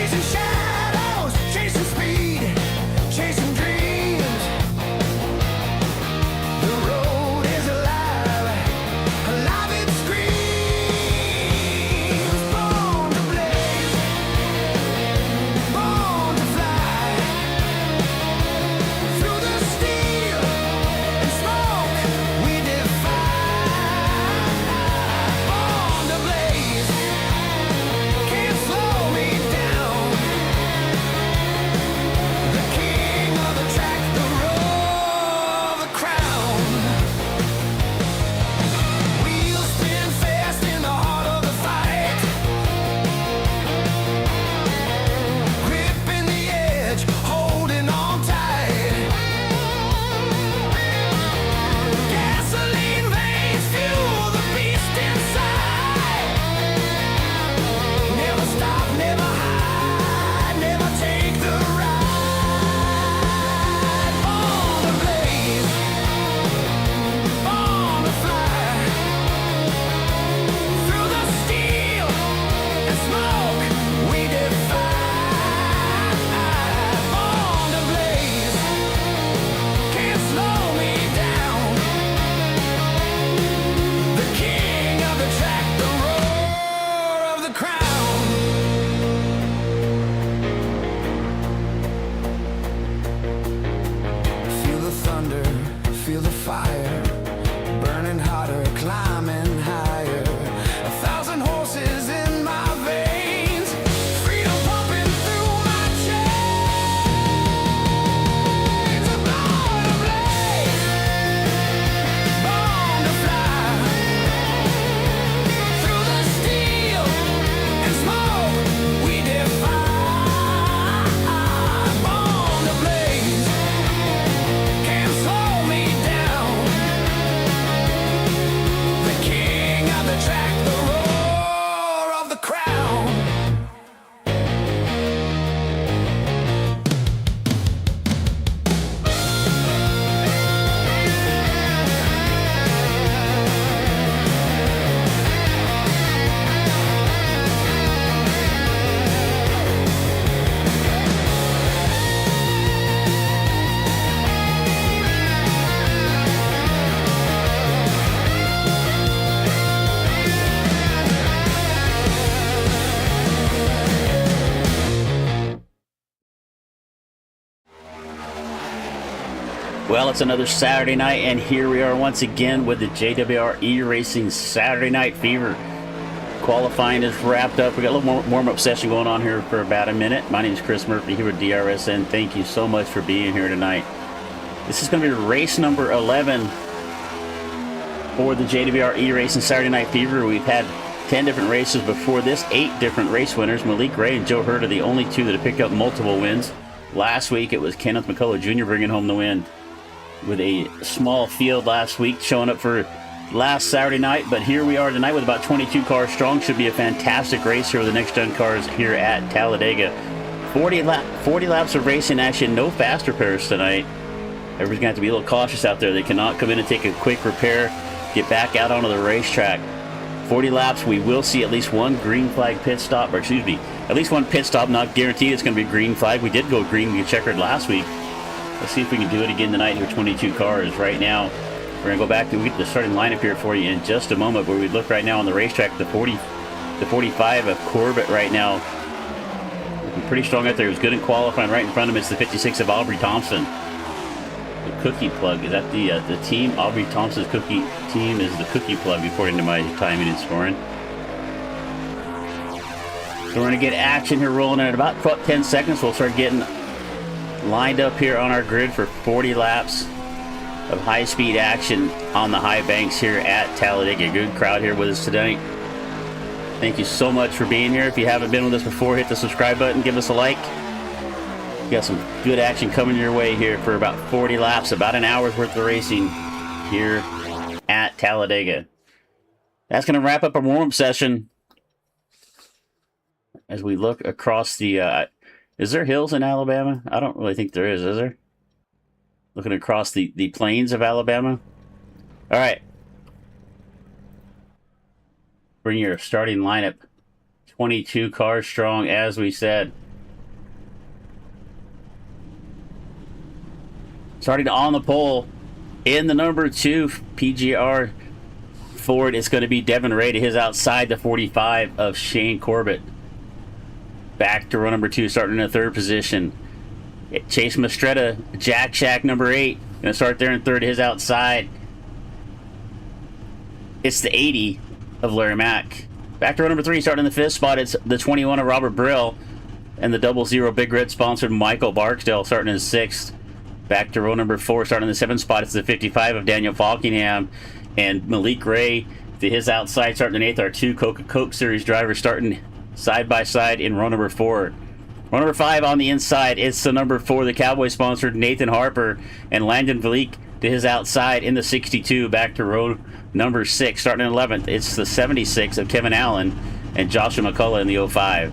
Chasing shadows, chasing speed, chasing dreams. The road is alive, alive it screams. Born to blaze, born to fly. Through the steel and smoke we defy. Born to blaze, can't slow me down. The king of the track, the roar of the crown. Wheels spin fast in the heart of the fight. Gripping the edge, holding on tight. Gasoline veins fuel the beast inside. Never stop, never hide, never take the ride. Born to blaze, born to fly. Through the steel and smoke we defy. Born to blaze, can't slow me down. The king of the track, the roar of the crown. Feel the thunder, feel the fire, burning hotter, climbing higher. 1,000 horses in my veins, freedom pumping through my chains. Born to blaze, born to fly. Through the steel and smoke we defy. Born to blaze, can't slow me down. The king of the track, the roar of the crown. Well, it's another Saturday night, and here we are once again with the JWR eRacing Saturday Night Fever. Qualifying is wrapped up. We got a little more warm-up session going on here for about a minute. My name is Chris Murphy here with DRSN. Thank you so much for being here tonight. This is going to be race number 11 for the JWR eRacing Saturday Night Fever. We've had 10 different races before this, 8 different race winners. Malik Ray and Joe Hurt are the only two that have picked up multiple wins. Last week it was Kenneth McCullough Jr. bringing home the win with a small field last week, showing up for last Saturday night. But here we are tonight with about 22 cars strong. Should be a fantastic race here with the next gen cars here at Talladega. 40 laps of racing action, no faster pairs tonight. Everybody's going to have to be a little cautious out there. They cannot come in and take a quick repair, get back out onto the racetrack. 40 laps, we will see at least one green flag pit stop, or excuse me, at least one pit stop. Not guaranteed it's going to be a green flag. We did go green and checkered last week. Let's see if we can do it again tonight here, 22 cars. Right now, we're going to go back and we get the starting lineup here for you in just a moment, where we look right now on the racetrack, the 45 of Corbett right now. Looking pretty strong out there. It was good in qualifying. Right in front of him, it's the 56 of Aubrey Thompson. The cookie plug, is that the team? Aubrey Thompson's cookie team is the cookie plug, according to my timing and scoring. So we're going to get action here rolling in about 10 seconds. We'll start getting lined up here on our grid for 40 laps of high-speed action on the high banks here at Talladega. Good crowd here with us tonight. Thank you so much for being here. If you haven't been with us before, hit the subscribe button, give us a like. We got some good action coming your way here for about 40 laps, about an hour's worth of racing here at Talladega. That's going to wrap up our warm-up session as we look across the... is there hills in Alabama? I don't really think there is there? Looking across the plains of Alabama. All right. Bring your starting lineup. 22 cars strong, as we said. Starting on the pole in the number 2 PGR Ford, it's going to be Devin Ray to his outside, the 45 of Shane Corbett. Back to row number 2, starting in the 3rd position. Chase Mastretta, Jack Shack number 8, going to start there in 3rd to his outside. It's the 80 of Larry Mack. Back to row number 3, starting in the 5th spot, it's the 21 of Robert Brill. And the 00 Big Red sponsored Michael Barksdale starting in 6th. Back to row number 4, starting in the 7th spot, it's the 55 of Daniel Falkingham. And Malik Ray to his outside, starting in 8th, our 2 Coke Series drivers starting side by side in row number 4. Row number 5 on the inside, it's the number 4, the Cowboy sponsored Nathan Harper. And Landon Valik to his outside in the 62. Back to row number 6, starting in 11th, it's the 76 of Kevin Allen and Joshua McCullough in the 05.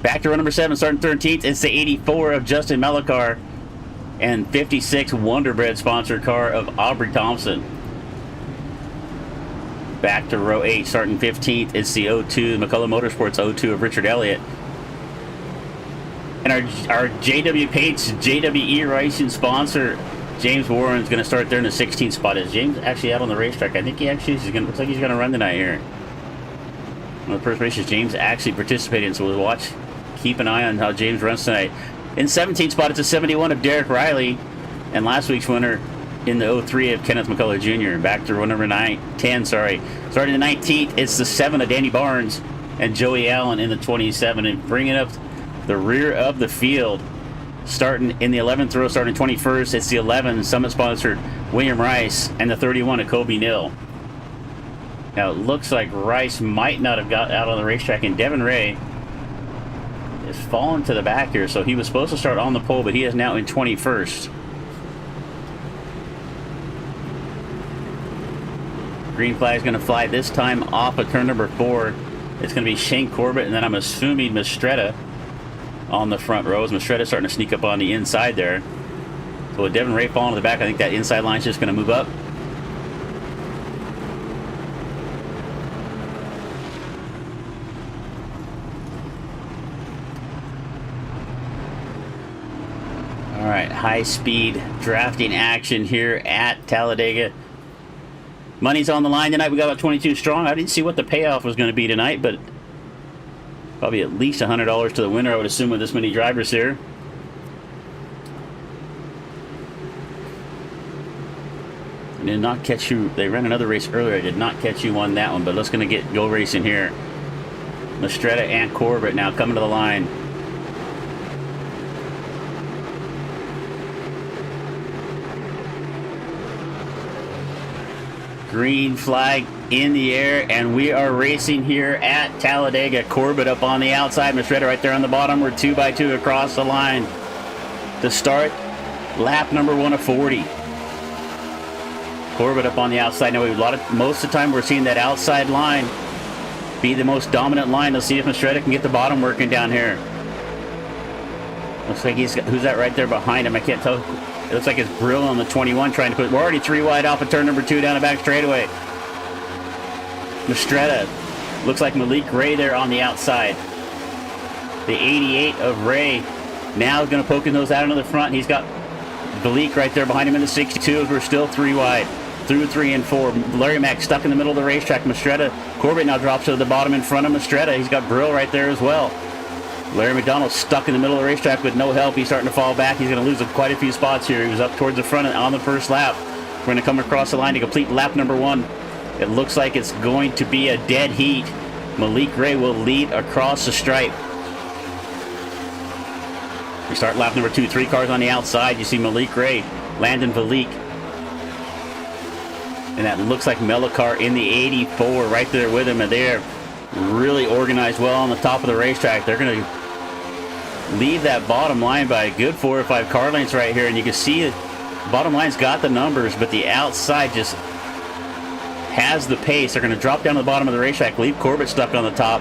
Back to row number 7, starting 13th, it's the 84 of Justin Melikar and 56 Wonder Bread sponsored car of Aubrey Thompson. Back to row 8, starting 15th, it's the 02, McCullough Motorsports 02 of Richard Elliott. And our JW Pates JWE Racing sponsor, James Warren, is going to start there in the 16th spot. Is James actually out on the racetrack? I think he actually looks like he's going to run tonight here. One of the first races James actually participated in, so we'll watch. Keep an eye on how James runs tonight. In 17th spot, it's a 71 of Derek Riley. And last week's winner in the 03 of Kenneth McCullough Jr. Back to row number 10, sorry. Starting the 19th, it's the 7 of Danny Barnes and Joey Allen in the 27. And bringing up the rear of the field, starting in the 11th row, starting 21st, it's the 11 Summit-sponsored William Rice and the 31 of Kobe Nill. Now, it looks like Rice might not have got out on the racetrack, and Devin Ray is falling to the back here, so he was supposed to start on the pole, but he is now in 21st. Green flag is going to fly this time off of turn number 4. It's going to be Shane Corbett, and then I'm assuming Mastretta on the front rows. Mastretta starting to sneak up on the inside there. So with Devin Ray falling to the back, I think that inside line is just going to move up. All right, high-speed drafting action here at Talladega. Money's on the line tonight. We got about 22 strong. I didn't see what the payoff was going to be tonight, but probably at least $100 to the winner, I would assume, with this many drivers here. I did not catch you. They ran another race earlier. I did not catch you on that one, but let's going to go racing here. Mastretta and Corbett now coming to the line. Green flag in the air, and we are racing here at Talladega. Corbett up on the outside, Mastretta right there on the bottom. We're 2 by 2 across the line to start lap number 1 of 40. Corbett up on the outside. Now most of the time we're seeing that outside line be the most dominant line. Let's see if Mastretta can get the bottom working down here. Looks like who's that right there behind him? I can't tell. It looks like it's Brill on the 21 trying to put. We're already 3 wide off of turn number 2 down the back straightaway. Mastretta. Looks like Malik Ray there on the outside. The 88 of Ray now is going to poke his nose out into the front. He's got Malik right there behind him in the 62 as we're still 3 wide. Through 3 and 4. Larry Mack stuck in the middle of the racetrack. Mastretta. Corbett now drops to the bottom in front of Mastretta. He's got Brill right there as well. Larry McDonald stuck in the middle of the racetrack with no help. He's starting to fall back. He's going to lose quite a few spots here. He was up towards the front on the first lap. We're going to come across the line to complete lap number 1. It looks like it's going to be a dead heat. Malik Ray will lead across the stripe. We start lap number 2. 3 cars on the outside. You see Malik Ray, Landon Valik. And that looks like Melikar in the 84 right there with him. And they're really organized well on the top of the racetrack. They're going to leave that bottom line by a good 4 or 5 car lengths right here, and you can see it. Bottom line's got the numbers, but the outside just has the pace. They're going to drop down to the bottom of the racetrack, leave Corbett stuck on the top.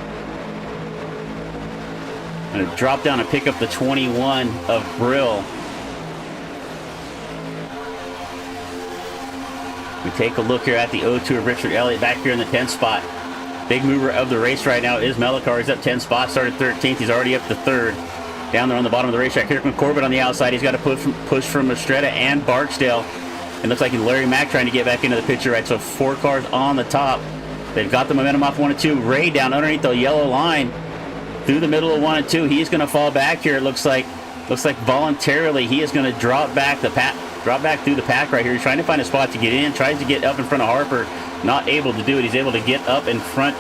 Going to drop down and pick up the 21 of Brill. We take a look here at the 02 of Richard Elliott back here in the 10th spot. Big mover of the race right now is Melikar. He's up 10 spots, started 13th. He's already up to 3rd. down there on the bottom of the racetrack. Here comes Corbett on the outside. He's got to push from Estrada and Barksdale. It looks like Larry Mack trying to get back into the picture, right? So 4 cars on the top. They've got the momentum off 1 and 2. Ray down underneath the yellow line through the middle of 1 and 2. He's going to fall back here. It looks like voluntarily he is going to drop back through the pack right here. He's trying to find a spot to get in. Tries to get up in front of Harper. Not able to do it. He's able to get up in front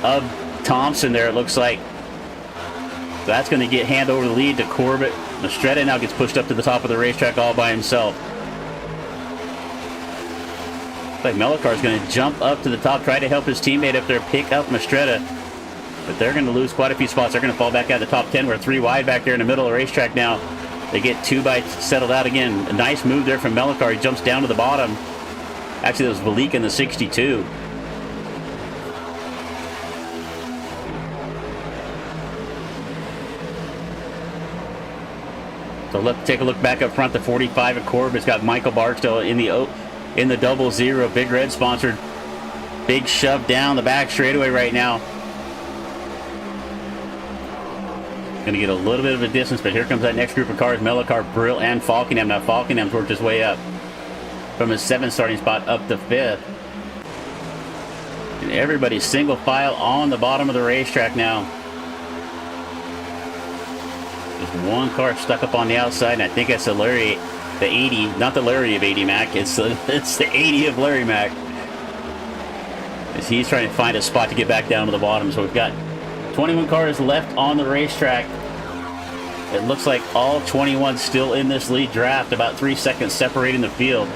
of Thompson there, it looks like. So that's going to hand over the lead to Corbett. Estrada now gets pushed up to the top of the racetrack all by himself. Looks like Melicar is going to jump up to the top, try to help his teammate up there pick up Estrada. But they're going to lose quite a few spots. They're going to fall back out of the top 10. We're 3 wide back there in the middle of the racetrack now. They get 2 by settled out again. A nice move there from Melicar. He jumps down to the bottom. Actually, that was Valik in the 62. So let's take a look back up front. The 45 at Corbett's got Michael Barksdale in the 00. Big Red sponsored. Big shove down the back straightaway right now. Going to get a little bit of a distance, but here comes that next group of cars. Melicar, Brill, and Falkingham. Now Falkingham's worked his way up from his 7th starting spot up to 5th. And everybody's single file on the bottom of the racetrack now. Just 1 car stuck up on the outside, and I think that's the 80, not the Larry of 80 Mac. It's the 80 of Larry Mac. As he's trying to find a spot to get back down to the bottom. So we've got 21 cars left on the racetrack. It looks like all 21 still in this lead draft, about 3 seconds separating the field.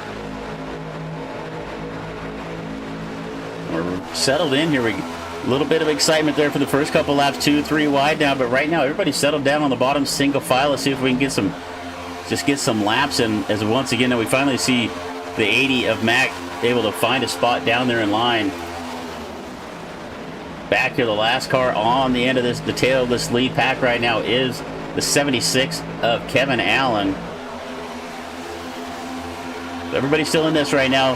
We're settled in here. A little bit of excitement there for the first couple laps, 2, 3 wide now, but right now everybody's settled down on the bottom single file. Let's see if we can get some laps in, as once again we finally see the 80 of Mac able to find a spot down there in line. Back here, the last car on the end of the tail of this lead pack right now is the 76 of Kevin Allen. Everybody's still in this right now.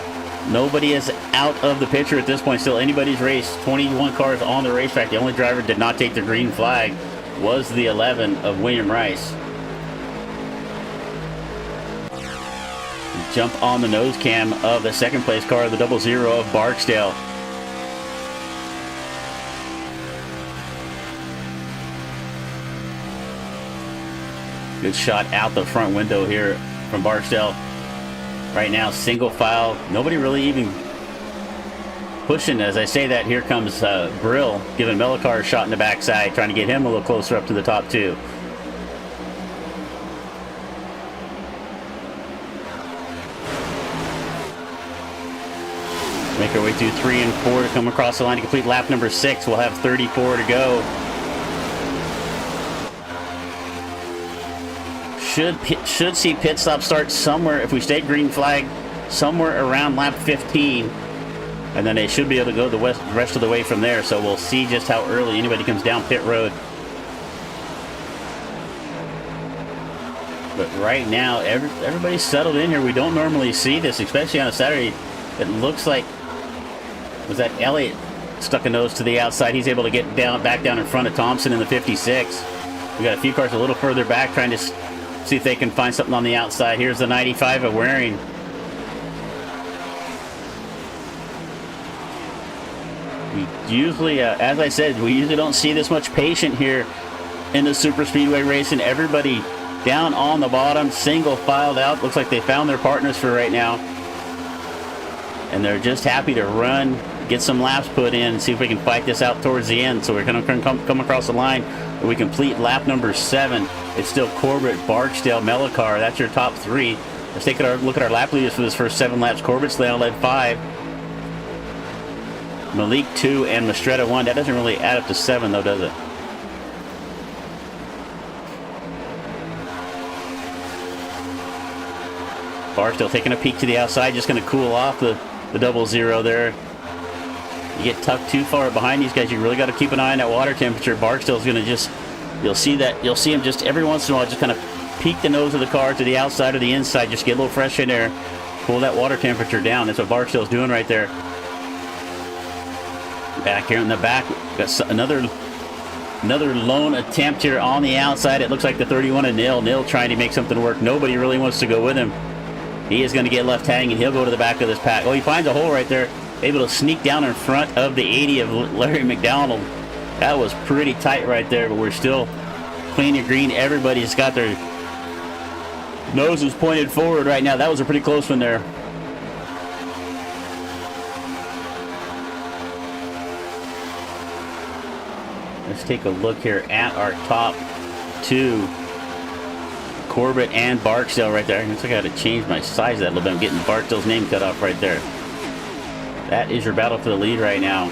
Nobody is out of the picture at this point. Still anybody's race. 21 cars on the racetrack. The only driver did not take the green flag was the 11 of William Rice. Jump on the nose cam of the 2nd place car, the 00 of Barksdale. Good shot out the front window here from Barksdale. Right now, single file. Nobody really even pushing. As I say that, here comes Brill, giving Melicar a shot in the backside, trying to get him a little closer up to the top 2. Make our way through 3 and 4 to come across the line to complete lap number 6. We'll have 34 to go. Should see pit stop start somewhere, if we stay green flag, somewhere around lap 15. And then they should be able to go the rest of the way from there. So we'll see just how early anybody comes down pit road. But right now, everybody's settled in here. We don't normally see this, especially on a Saturday. It looks like, was that Elliott stuck a nose to the outside? He's able to get back down in front of Thompson in the 56. We got a few cars a little further back trying to see if they can find something on the outside. Here's the 95 of Waring. We usually, as I said, we usually don't see this much patience here in the super speedway racing. Everybody down on the bottom, single filed out. Looks like they found their partners for right now. And they're just happy to run, get some laps put in, and see if we can fight this out towards the end. So we're going to come across the line. We complete lap number 7. It's still Corbett, Barksdale, Melicar. That's your top 3. Let's take a look at our lap leaders for this first 7 laps. Corbett's now led 5. Malik 2 and Estrada 1. That doesn't really add up to 7 though, does it? Barksdale taking a peek to the outside, just going to cool off the 00 there. You get tucked too far behind these guys, you really got to keep an eye on that water temperature. Barksdale's going to just, you'll see him just every once in a while just kind of peek the nose of the car to the outside or the inside, just get a little fresh in there, pull that water temperature down. That's what Barksdale's doing right there. Back here in the back, got another Another lone attempt here on the outside. It looks like the 31 and Nil trying to make something work. Nobody really wants to go with him. He is going to get left hanging. He'll go to the back of this pack. Oh, he finds a hole right there. Able to sneak down in front of the 80 of Larry McDonald. That was pretty tight right there, but we're still clean and green. Everybody's got their noses pointed forward right now. That was a pretty close one there. Let's take a look here at our top two. Corbett and Barksdale right there. I guess I got to change my size of that a little bit. I'm getting Barksdale's name cut off right there. That is your battle for the lead right now.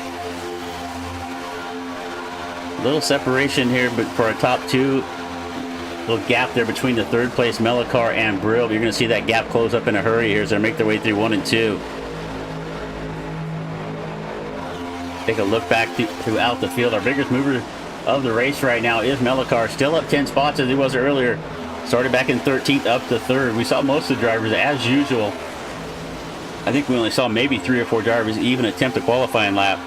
A little separation here, but for our top two, little gap there between the third place Mellicar and Brill. You're going to see that gap close up in a hurry here as they make their way through 1 and 2. Take a look back throughout the field. Our biggest mover of the race right now is Mellicar. Still up 10 spots as he was earlier. Started back in 13th, up to 3rd. We saw most of the drivers, as usual. I think we only saw maybe 3 or 4 drivers even attempt a qualifying lap.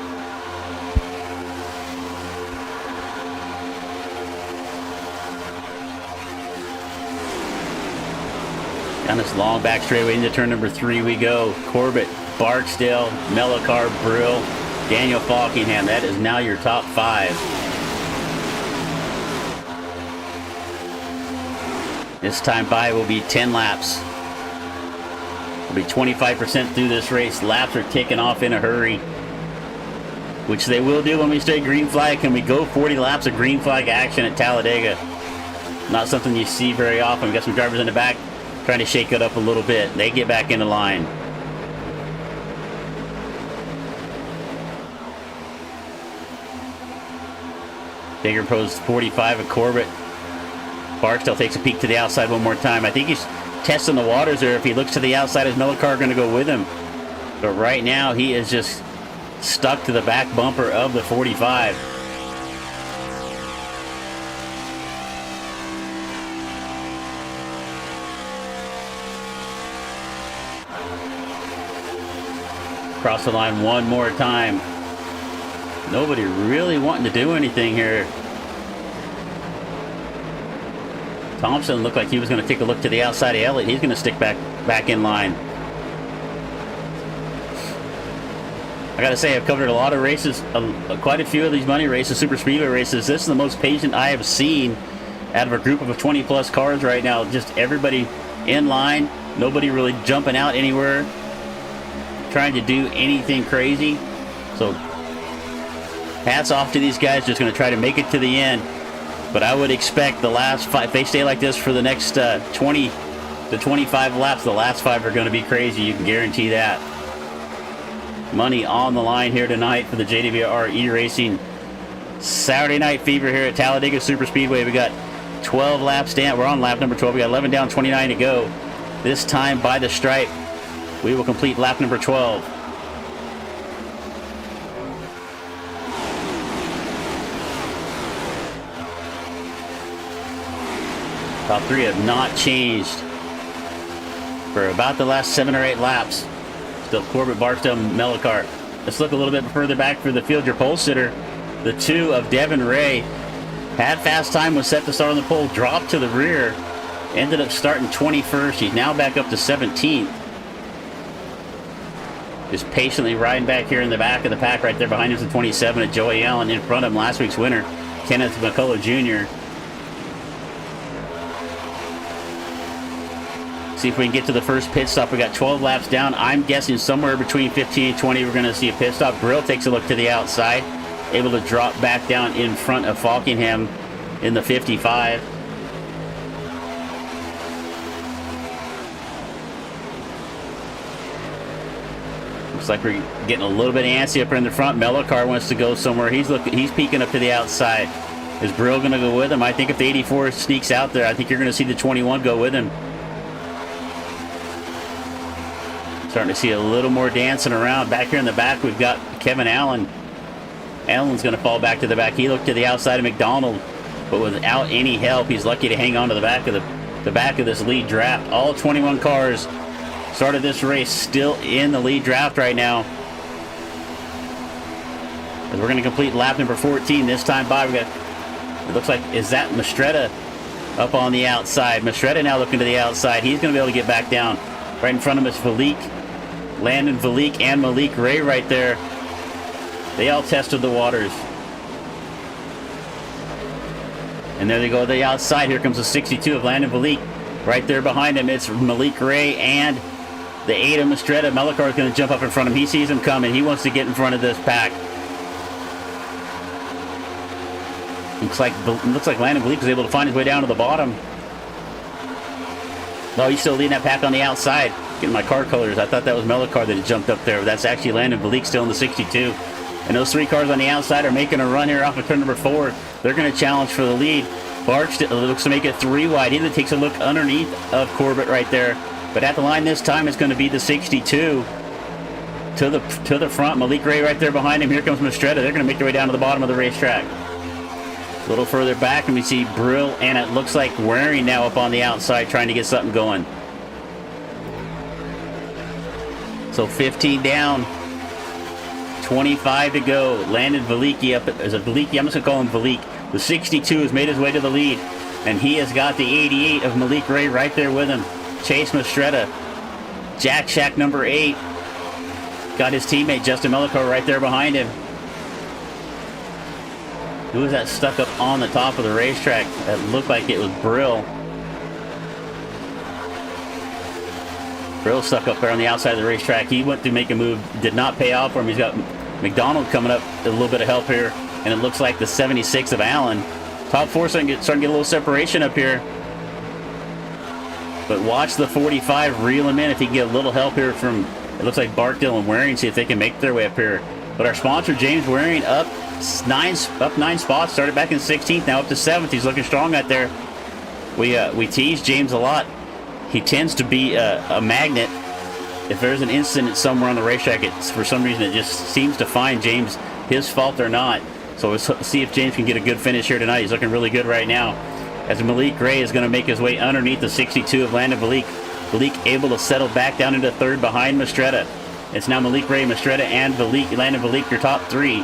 Down this long back straightaway into turn number 3 we go. Corbett, Barksdale, Mellicar, Brill, Daniel Falkingham. That is now your top 5. This time by will be 10 laps. We'll be 25% through this race. Laps are kicking off in a hurry, which they will do when we stay green flag. Can we go 40 laps of green flag action at Talladega? Not something you see very often. We got some drivers in the back trying to shake it up a little bit. They get back into line. Bigger Pro's 45 at Corbett. Barksdale takes a peek to the outside one more time. I think he's testing the waters there. If he looks to the outside, is Mellicar going to go with him? But right now, he is just stuck to the back bumper of the 45. Cross the line one more time. Nobody really wanting to do anything here. Thompson looked like he was going to take a look to the outside of Elliott. He's going to stick back in line. I got to say, I've covered a lot of races, quite a few of these money races, super speedway races. This is the most patient I have seen out of a group of 20 plus cars right now. Just everybody in line, nobody really jumping out anywhere, trying to do anything crazy. So hats off to these guys, just going to try to make it to the end. But I would expect the last 5, if they stay like this for the next 20 to 25 laps, the last 5 are going to be crazy. You can guarantee that. Money on the line here tonight for the JWR eRacing Saturday Night Fever here at Talladega Super Speedway. We got 12 laps down. We're on lap number 12. We got 11 down, 29 to go. This time by the stripe, we will complete lap number 12. Top 3 have not changed for about the last 7 or 8 laps. Still Corbett, Barksdale, Mellicar. Let's look a little bit further back for the field. Your pole sitter, the 2 of Devin Ray, had fast time, was set to start on the pole, dropped to the rear, ended up starting 21st. He's now back up to 17th. Just patiently riding back here in the back of the pack right there. Behind him is the 27 of Joey Allen. In front of him, last week's winner, Kenneth McCullough Jr. See if we can get to the first pit stop. We got 12 laps down. I'm guessing somewhere between 15 and 20 we're going to see a pit stop. Brill takes a look to the outside, able to drop back down in front of Falkingham in the 55. Looks like we're getting a little bit antsy up here in the front. Mellicar wants to go somewhere. He's peeking up to the outside. Is Brill going to go with him? I think if the 84 sneaks out there, I think you're going to see the 21 go with him. Starting to see a little more dancing around. Back here in the back, we've got Kevin Allen. Allen's going to fall back to the back. He looked to the outside of McDonald, but without any help, he's lucky to hang on to the back of this lead draft. All 21 cars started this race still in the lead draft right now. As we're going to complete lap number 14. This time by, we got It looks like, is that Mastretta up on the outside? Mastretta now looking to the outside. He's going to be able to get back down. Right in front of him is Landon Valik and Malik Ray right there. They all tested the waters. And there they go to the outside. Here comes the 62 of Landon Valik. Right there behind him, it's Malik Ray and the 8 of Mastretta. Melichar is going to jump up in front of him. He sees him coming. He wants to get in front of this pack. Looks like Landon Valik was able to find his way down to the bottom. No, he's still leading that pack on the outside. Getting my car colors. I thought that was Melichar that had jumped up there. But that's actually Landon Valik still in the 62. And those 3 cars on the outside are making a run here off of turn number 4. They're going to challenge for the lead. Barch looks to make it 3 wide. He takes a look underneath of Corbett right there. But at the line this time, it's going to be the 62 to the front. Malik Ray right there behind him. Here comes Mastretta. They're going to make their way down to the bottom of the racetrack. A little further back, and we see Brill, and it looks like Waring now up on the outside trying to get something going. So 15 down, 25 to go. Landon Veliki up. Is it Veliki? I'm just going to call him Valik. The 62 has made his way to the lead, and he has got the 88 of Malik Ray right there with him. Chase Mastretta. Jack Shack number 8. Got his teammate Justin Melichar right there behind him. Who was that stuck up on the top of the racetrack? It looked like it was Brill. Brill stuck up there on the outside of the racetrack. He went to make a move, did not pay off for him. He's got McDonald coming up, a little bit of help here. And it looks like the 76 of Allen. Top 4 starting to get a little separation up here. But watch the 45 reel him in if he can get a little help here from, it looks like Barkdale and Waring, see if they can make their way up here. But our sponsor, James Waring, up 9 spots. Started back in 16th, now up to 7th. He's looking strong out there. We tease James a lot. He tends to be a magnet. If there's an incident somewhere on the racetrack, for some reason it just seems to find James, his fault or not. So let's see if James can get a good finish here tonight. He's looking really good right now. As Malik Ray is going to make his way underneath the 62 of Landon Valik. Valik able to settle back down into 3rd behind Mastretta. It's now Malik Ray, Mastretta, and Landon Valik, your top 3.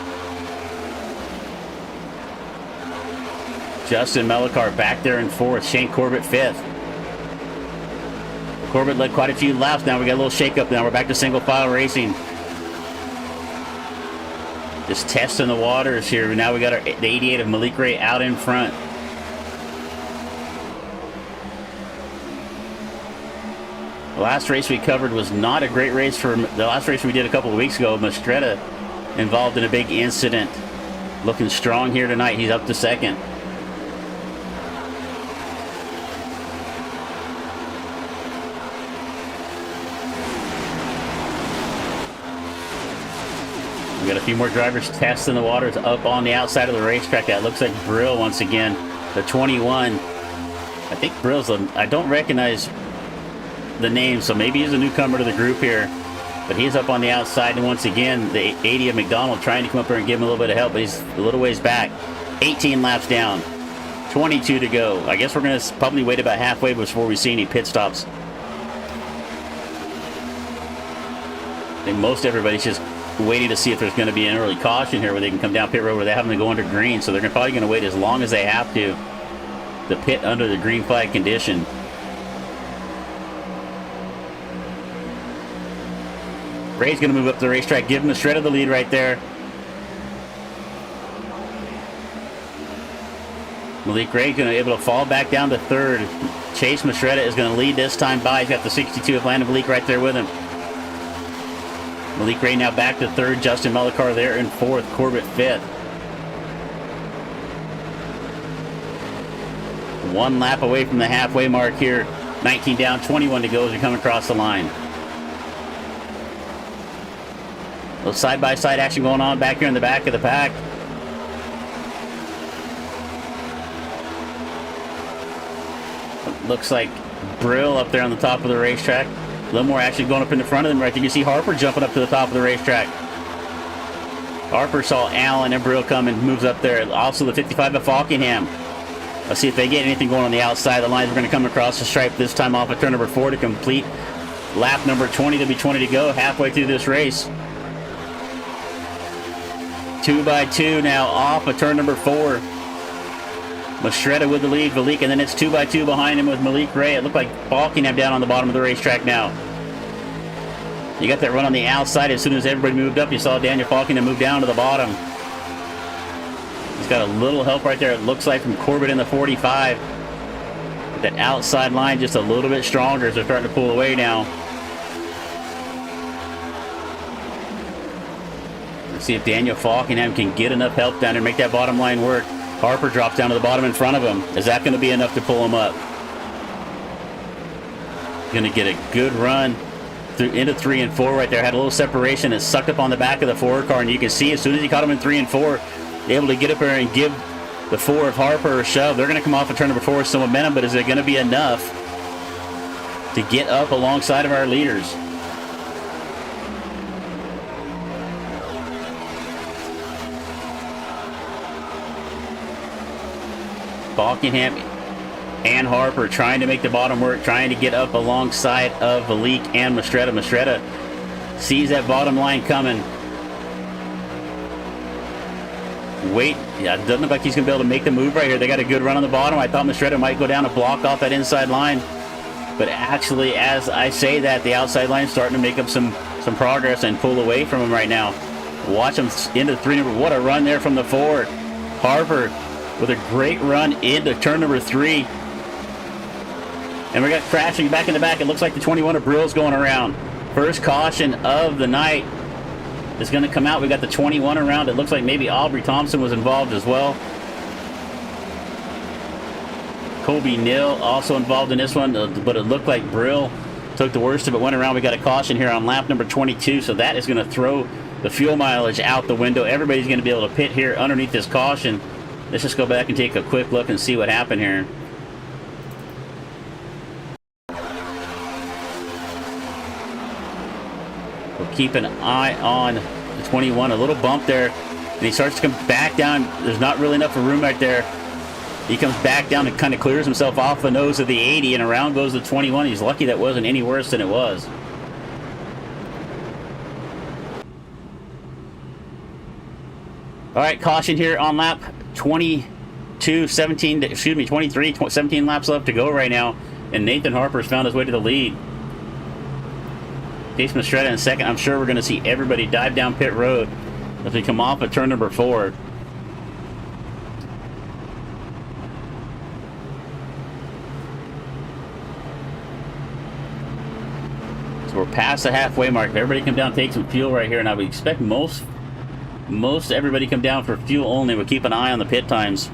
Justin Melichar back there in 4th. Shane Corbett 5th. Corbett led quite a few laps. Now we got a little shake-up now. We're back to single file racing. Just testing the waters here. Now we got the 88 of Malik Ray out in front. The last race we covered was not a great race. For the last race we did a couple of weeks ago, Mastretta involved in a big incident. Looking strong here tonight. He's up to 2nd. We got a few more drivers testing the waters up on the outside of the racetrack. That looks like Brill once again. The 21. I think Brill's I don't recognize the name, so maybe he's a newcomer to the group here. But he's up on the outside, and once again, the 80 of McDonald trying to come up here and give him a little bit of help, but he's a little ways back. 18 laps down. 22 to go. I guess we're going to probably wait about halfway before we see any pit stops. I think most everybody's just waiting to see if there's going to be an early caution here where they can come down pit road where they have them to go under green. So they're probably going to wait as long as they have to pit under the green flag condition. Ray's going to move up the racetrack, give him a shred of the lead right there. Malik Ray going to be able to fall back down to 3rd. Chase Mastretta is going to lead this time by. He's got the 62 of Landon Malik right there with him. Malik Ray now back to 3rd. Justin Melichar there in 4th. Corbett 5th. 1 lap away from the halfway mark here. 19 down, 21 to go as we come across the line. A little side-by-side action going on back here in the back of the pack. Looks like Brill up there on the top of the racetrack. A little more action going up in the front of them. Right, you can see Harper jumping up to the top of the racetrack. Harper saw Allen and Brill come and moves up there. Also the 55 of Falkingham. Let's see if they get anything going on the outside of the lines. We're going to come across the stripe this time off of turn number 4 to complete lap number 20. There'll be 20 to go halfway through this race. 2 by 2 now off of turn number 4. Mastretta with the lead, Malik, and then it's 2x2 behind him with Malik Ray. It looked like Falkingham down on the bottom of the racetrack now. You got that run on the outside. As soon as everybody moved up, you saw Daniel Falkingham move down to the bottom. He's got a little help right there, it looks like, from Corbett in the 45. But that outside line just a little bit stronger as they're starting to pull away now. Let's see if Daniel Falkingham can get enough help down there and make that bottom line work. Harper drops down to the bottom in front of him. Is that going to be enough to pull him up? Going to get a good run through into 3 and 4 right there. Had a little separation and sucked up on the back of the 4 car, and you can see as soon as he caught him in 3 and 4, able to get up there and give the 4 of Harper a shove. They're going to come off of turn number 4 with some momentum, but is it going to be enough to get up alongside of our leaders? Falkingham and Harper trying to make the bottom work, trying to get up alongside of Malik and Mastretta. Mastretta sees that bottom line coming. Wait, yeah, it doesn't look like he's going to be able to make the move right here. They got a good run on the bottom. I thought Mastretta might go down and block off that inside line. But actually, as I say that, the outside line is starting to make up some progress and pull away from him right now. Watch him into 3 number. What a run there from the 4. Harper with a great run into turn number 3. And we got crashing back in the back. It looks like the 21 of Brill's going around. First caution of the night is going to come out. We got the 21 around. It looks like maybe Aubrey Thompson was involved as well. Kobe Neal also involved in this one, but it looked like Brill took the worst of it, went around. We got a caution here on lap number 22, so that is going to throw the fuel mileage out the window. Everybody's going to be able to pit here underneath this caution. Let's just go back and take a quick look and see what happened here. We'll keep an eye on the 21. A little bump there, and he starts to come back down. There's not really enough room right there. He comes back down and kind of clears himself off the nose of the 80, and around goes the 21. He's lucky that wasn't any worse than it was. All right, caution here on lap 23, 17 laps left to go right now, and Nathan Harper's found his way to the lead. Case Mastretta in second. I'm sure we're going to see everybody dive down pit road as we come off at turn number 4. So we're past the halfway mark. If everybody come down, take some fuel right here, and I would expect most everybody come down for fuel only. We'll keep an eye on the pit times.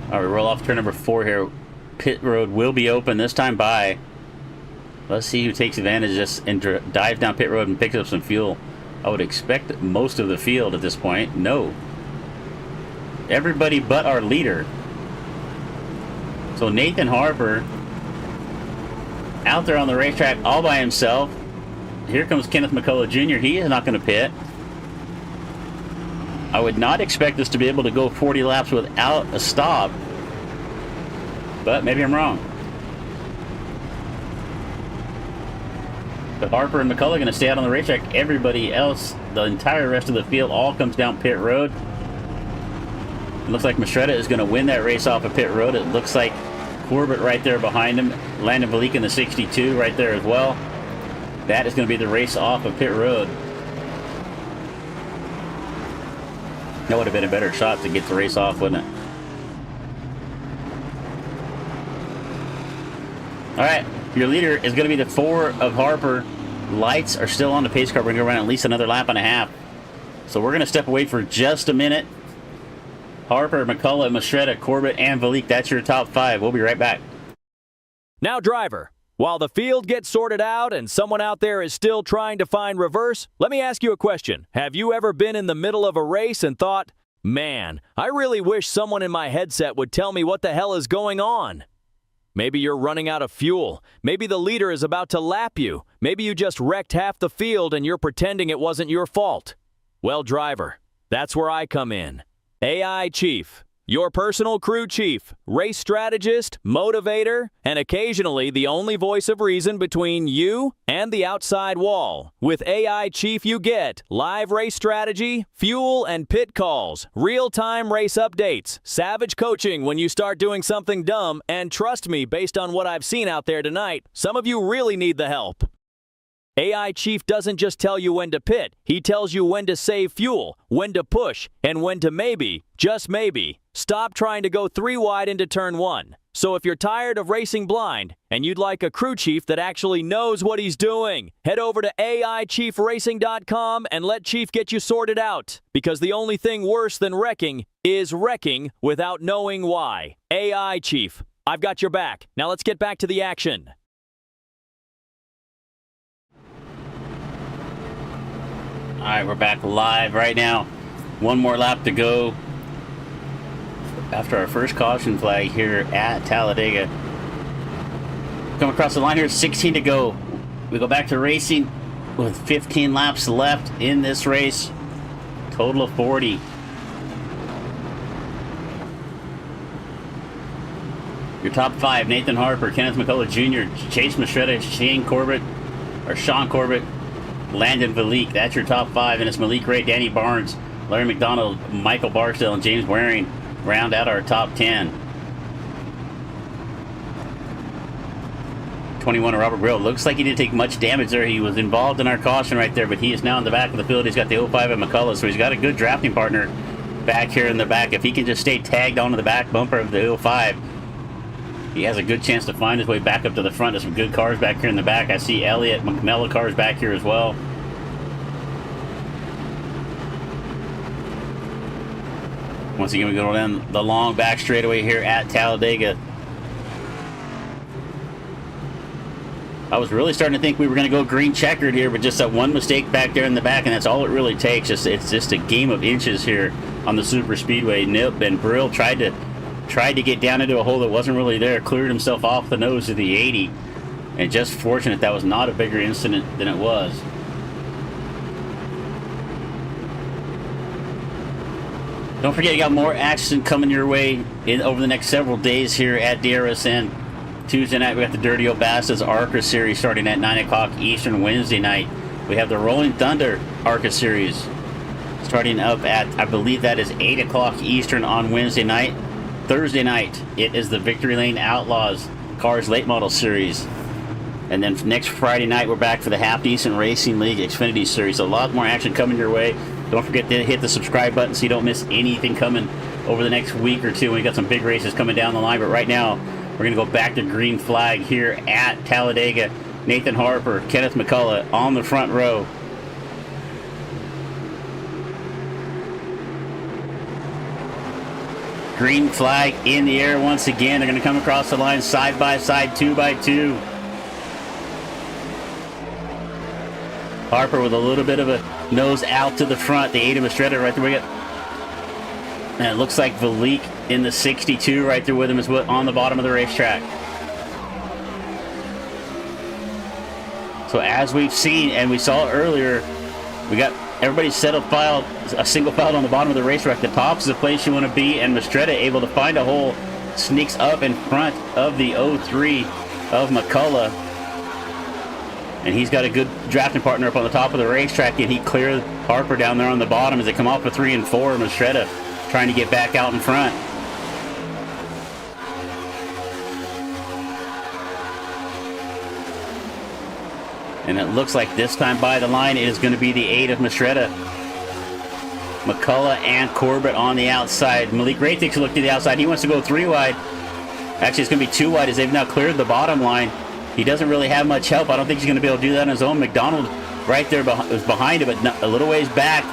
All right, roll off turn number 4 here. Pit road will be open this time by. Let's see who takes advantage of this and dives down pit road and picks up some fuel. I would expect most of the field at this point. No. Everybody but our leader. So Nathan Harper out there on the racetrack all by himself. Here comes Kenneth McCullough Jr. He is not going to pit. I would not expect us to be able to go 40 laps without a stop, but maybe I'm wrong. But Harper and McCullough are going to stay out on the racetrack. Everybody else, the entire rest of the field, all comes down pit road. It looks like Mastretta is going to win that race off of pit road. It looks like Corbett right there behind him. Landon Valik in the 62 right there as well. That is going to be the race off of pit road. That would have been a better shot to get the race off, wouldn't it? All right, your leader is going to be the 4 of Harper. Lights are still on the pace car. We're going to run at least another lap and a half. So we're going to step away for just a minute. Harper, McCullough, Mastretta, Corbett, and Valik. That's your top 5. We'll be right back. Now, driver, while the field gets sorted out and someone out there is still trying to find reverse, let me ask you a question. Have you ever been in the middle of a race and thought, man, I really wish someone in my headset would tell me what the hell is going on? Maybe you're running out of fuel. Maybe the leader is about to lap you. Maybe you just wrecked half the field and you're pretending it wasn't your fault. Well, driver, that's where I come in. AI Chief. Your personal crew chief, race strategist, motivator, and occasionally the only voice of reason between you and the outside wall. With AI Chief you get live race strategy, fuel and pit calls, real-time race updates, savage coaching when you start doing something dumb, and trust me, based on what I've seen out there tonight, some of you really need the help. AI Chief doesn't just tell you when to pit, he tells you when to save fuel, when to push, and when to maybe, just maybe, stop trying to go 3 wide into turn 1. So if you're tired of racing blind, and you'd like a crew chief that actually knows what he's doing, head over to AIChiefRacing.com and let Chief get you sorted out. Because the only thing worse than wrecking is wrecking without knowing why. AI Chief, I've got your back. Now let's get back to the action. All right, we're back live right now. One more lap to go after our first caution flag here at Talladega. Come across the line here, 16 to go. We go back to racing with 15 laps left in this race. Total of 40. Your top 5, Nathan Harper, Kenneth McCullough Jr., Chase Mastretta, Sean Corbett, Landon Valique. That's your top 5, and it's Malik Ray, Danny Barnes, Larry McDonald, Michael Barksdale, and James Waring round out our top 10. 21 Robert Brill. Looks like he didn't take much damage there. He was involved in our caution right there, but he is now in the back of the field. He's got the 05 at McCullough, so he's got a good drafting partner back here in the back. If he can just stay tagged onto the back bumper of the 05, he has a good chance to find his way back up to the front. There's some good cars back here in the back. I see Elliott McMella cars back here as well. Once again, we go down the long back straightaway here at Talladega. I was really starting to think we were going to go green checkered here, but just that one mistake back there in the back, and that's all it really takes. It's just a game of inches here on the super speedway. Nip and Brill tried to get down into a hole that wasn't really there, cleared himself off the nose of the 80, and just fortunate that was not a bigger incident than it was. Don't forget, you got more action coming your way over the next several days here at DRSN. Tuesday night, we got the Dirty Obastas ARCA Series starting at 9 o'clock Eastern. Wednesday night, we have the Rolling Thunder ARCA Series starting up at, I believe that is 8 o'clock Eastern on Wednesday night. Thursday night, it is the Victory Lane Outlaws Cars Late Model Series. And then next Friday night, we're back for the Half Decent Racing League Xfinity Series. A lot more action coming your way. Don't forget to hit the subscribe button so you don't miss anything coming over the next week or two. We got some big races coming down the line, but right now, we're going to go back to green flag here at Talladega. Nathan Harper, Kenneth McCullough on the front row. Green flag in the air once again. They're going to come across the line side by side, 2 by 2. Harper with a little bit of a nose out to the front. The 8 of Mastretta right there. We got, and it looks like Valique in the 62 right there with him is what on the bottom of the racetrack. So as we've seen and we saw earlier, we got everybody settled file, a single file on the bottom of the racetrack. The top is the place you want to be, and Mastretta able to find a hole, sneaks up in front of the 03 of McCullough. And he's got a good drafting partner up on the top of the racetrack, and he cleared Harper down there on the bottom as they come off of 3 and 4. Mastretta trying to get back out in front. And it looks like this time by the line it is going to be the 8 of Mastretta. McCullough and Corbett on the outside. Malik Ray takes a look to the outside. He wants to go 3 wide. Actually, it's going to be 2 wide as they've now cleared the bottom line. He doesn't really have much help. I don't think he's going to be able to do that on his own. McDonald right there was behind him, but a little ways back.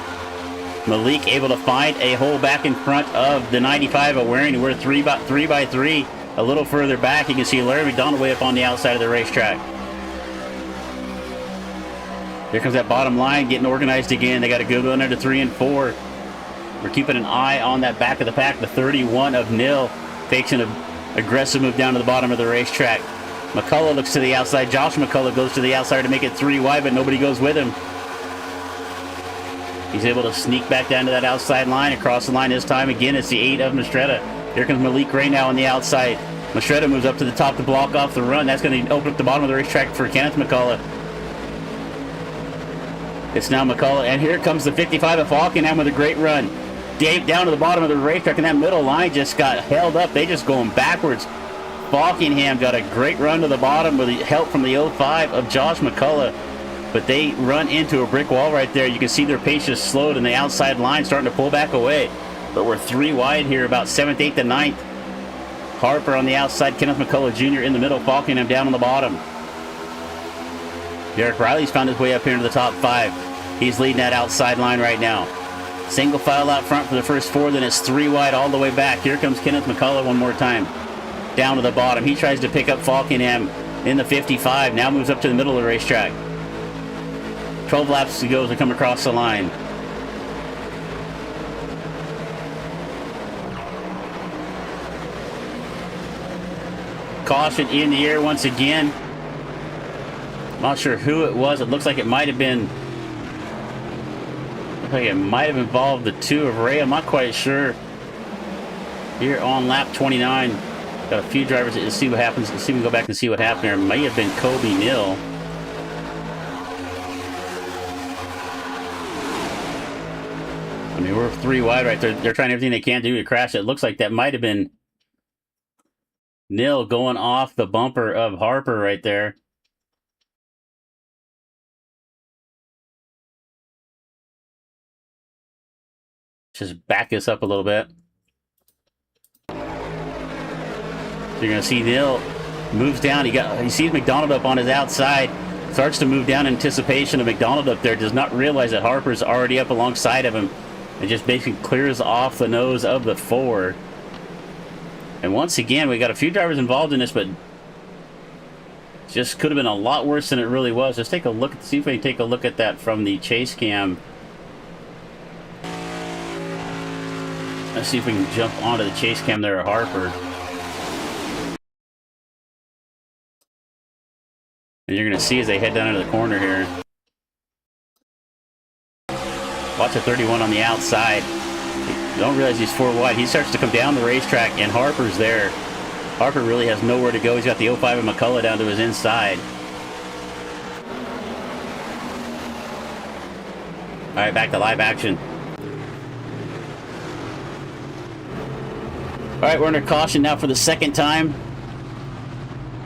Malik able to find a hole back in front of the 95 of Waring. We're 3 by 3. A little further back, you can see Larry McDonald way up on the outside of the racetrack. Here comes that bottom line getting organized again. They got a good one under 3 and 4. We're keeping an eye on that back of the pack. The 31 of Nil takes an aggressive move down to the bottom of the racetrack. McCullough looks to the outside. Josh McCullough goes to the outside to make it 3 wide, but nobody goes with him. He's able to sneak back down to that outside line, across the line this time. Again, it's the 8 of Mastretta. Here comes Malik Ray now on the outside. Mastretta moves up to the top to block off the run. That's going to open up the bottom of the racetrack for Kenneth McCullough. It's now McCullough, and here comes the 55 of Falkenham with a great run. Dave down to the bottom of the racetrack, and that middle line just got held up. They just going backwards. Falkenham got a great run to the bottom with the help from the 05 of Josh McCullough. But they run into a brick wall right there. You can see their pace just slowed, and the outside line starting to pull back away. But we're 3 wide here, about 7th, 8th, and 9th. Harper on the outside, Kenneth McCullough Jr. in the middle, Falkenham down on the bottom. Derek Riley's found his way up here into the top 5. He's leading that outside line right now. Single file out front for the first 4, then it's 3 wide all the way back. Here comes Kenneth McCullough one more time. Down to the bottom. He tries to pick up Falkenham in the 55. Now moves up to the middle of the racetrack. 12 laps to go as we come across the line. Caution in the air once again. Not sure who it was. It looks like it might have been... looks like it might have involved the 2 of Ray. I'm not quite sure. Here on lap 29. Got a few drivers. Let's see what happens. Let's see if we can go back and see what happened there. It may have been Kobe Mill. I mean, we're 3 wide right there. They're trying everything they can do to crash it. It looks like that might have been Nil going off the bumper of Harper right there. Just back this up a little bit. So you're going to see Nil moves down. He sees McDonald up on his outside. Starts to move down in anticipation of McDonald up there. Does not realize that Harper's already up alongside of him. It just basically clears off the nose of the 4. And once again, we got a few drivers involved in this, but just could have been a lot worse than it really was. Let's take a look, see if we can take a look at that from the chase cam. Let's see if we can jump onto the chase cam there at Harper. And you're going to see as they head down into the corner here. Watch a 31 on the outside. You don't realize he's 4 wide. He starts to come down the racetrack, and Harper's there. Harper really has nowhere to go. He's got the 05 of McCullough down to his inside. All right, back to live action. All right, we're under caution now for the second time.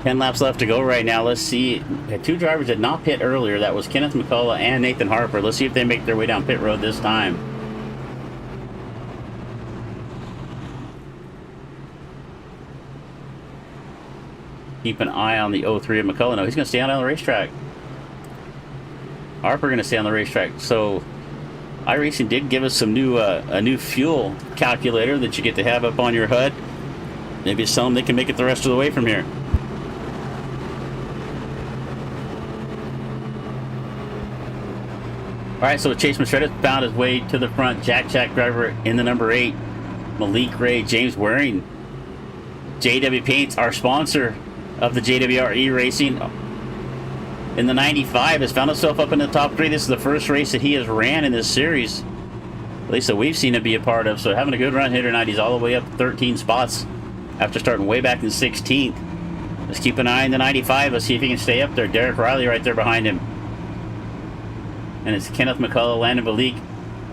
10 laps left to go right now. Let's see. We had 2 drivers that did not pit earlier. That was Kenneth McCullough and Nathan Harper. Let's see if they make their way down pit road this time. Keep an eye on the 03 of McCullough. No, he's going to stay on the racetrack. Harper going to stay on the racetrack. So iRacing did give us some new a new fuel calculator that you get to have up on your HUD. Maybe it's telling them they can make it the rest of the way from here. All right, so Chase Mastretta found his way to the front. Jack driver in the number 8. Malik Ray, James Waring. JW Paints, our sponsor of the JWR eRacing. In the 95, has found himself up in the top 3. This is the first race that he has ran in this series, at least that we've seen him be a part of. So having a good run here tonight. He's all the way up 13 spots after starting way back in 16th. Let's keep an eye on the 95. Let's see if he can stay up there. Derek Riley right there behind him. And it's Kenneth McCullough, Landon Malik.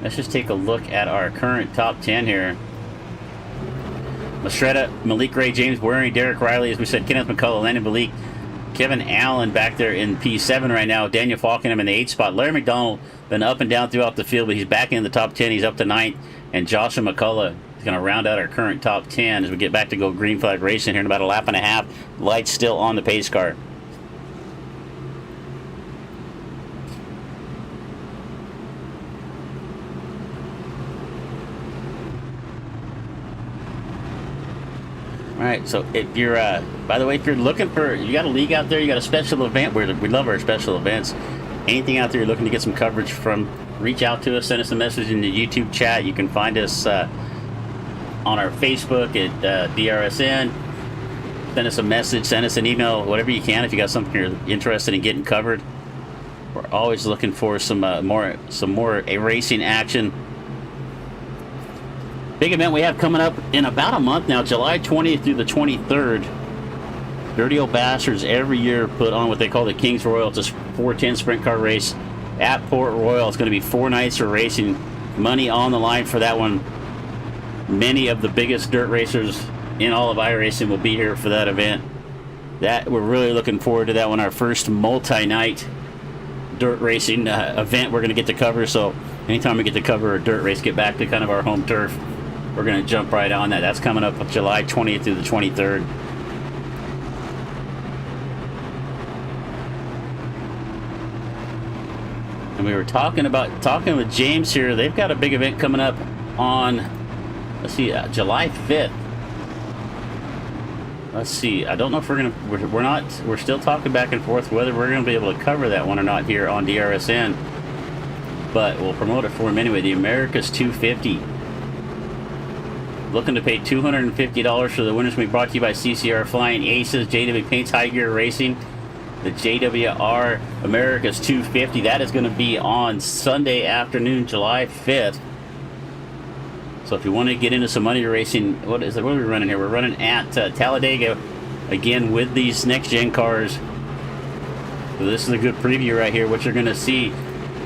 Let's just take a look at our current top 10 here. Mastretta, Malik Ray, James Waring, Derek Riley, as we said, Kenneth McCullough, Landon Malik, Kevin Allen back there in P7 right now, Daniel Falkenham in the 8th spot. Larry McDonald been up and down throughout the field, but he's back in the top 10. He's up to 9th. And Joshua McCullough is going to round out our current top 10 as we get back to go green flag racing here in about a lap and a half. Lights still on the pace car. All right, so if you're, by the way, if you're looking for, you got a league out there, you got a special event, we love our special events. Anything out there you're looking to get some coverage from, reach out to us, send us a message in the YouTube chat. You can find us on our Facebook at DRSN. Send us a message, send us an email, whatever you can if you got something you're interested in getting covered. We're always looking for some more racing action. Big event we have coming up in about a month now, July 20th through the 23rd. Dirty Old Bastards every year put on what they call the King's Royal. It's a 410 sprint car race at Port Royal. It's going to be 4 nights of racing. Money on the line for that one. Many of the biggest dirt racers in all of iRacing will be here for that event. We're really looking forward to that one. Our first multi-night dirt racing event we're going to get to cover. So anytime we get to cover a dirt race, get back to kind of our home turf, we're going to jump right on that. That's coming up July 20th through the 23rd. And we were talking with James here. They've got a big event coming up on, let's see, July 5th. Let's see. I don't know if we're still talking back and forth whether we're going to be able to cover that one or not here on DRSN. But we'll promote it for them anyway. The America's 250. Looking to pay $250 for the winners. We brought to you by CCR Flying Aces, JW Paints High Gear Racing, the JWR America's 250. That is going to be on Sunday afternoon, July 5th. So if you want to get into some money racing, what are we running here? We're running at Talladega again with these next-gen cars. So this is a good preview right here. What you're going to see,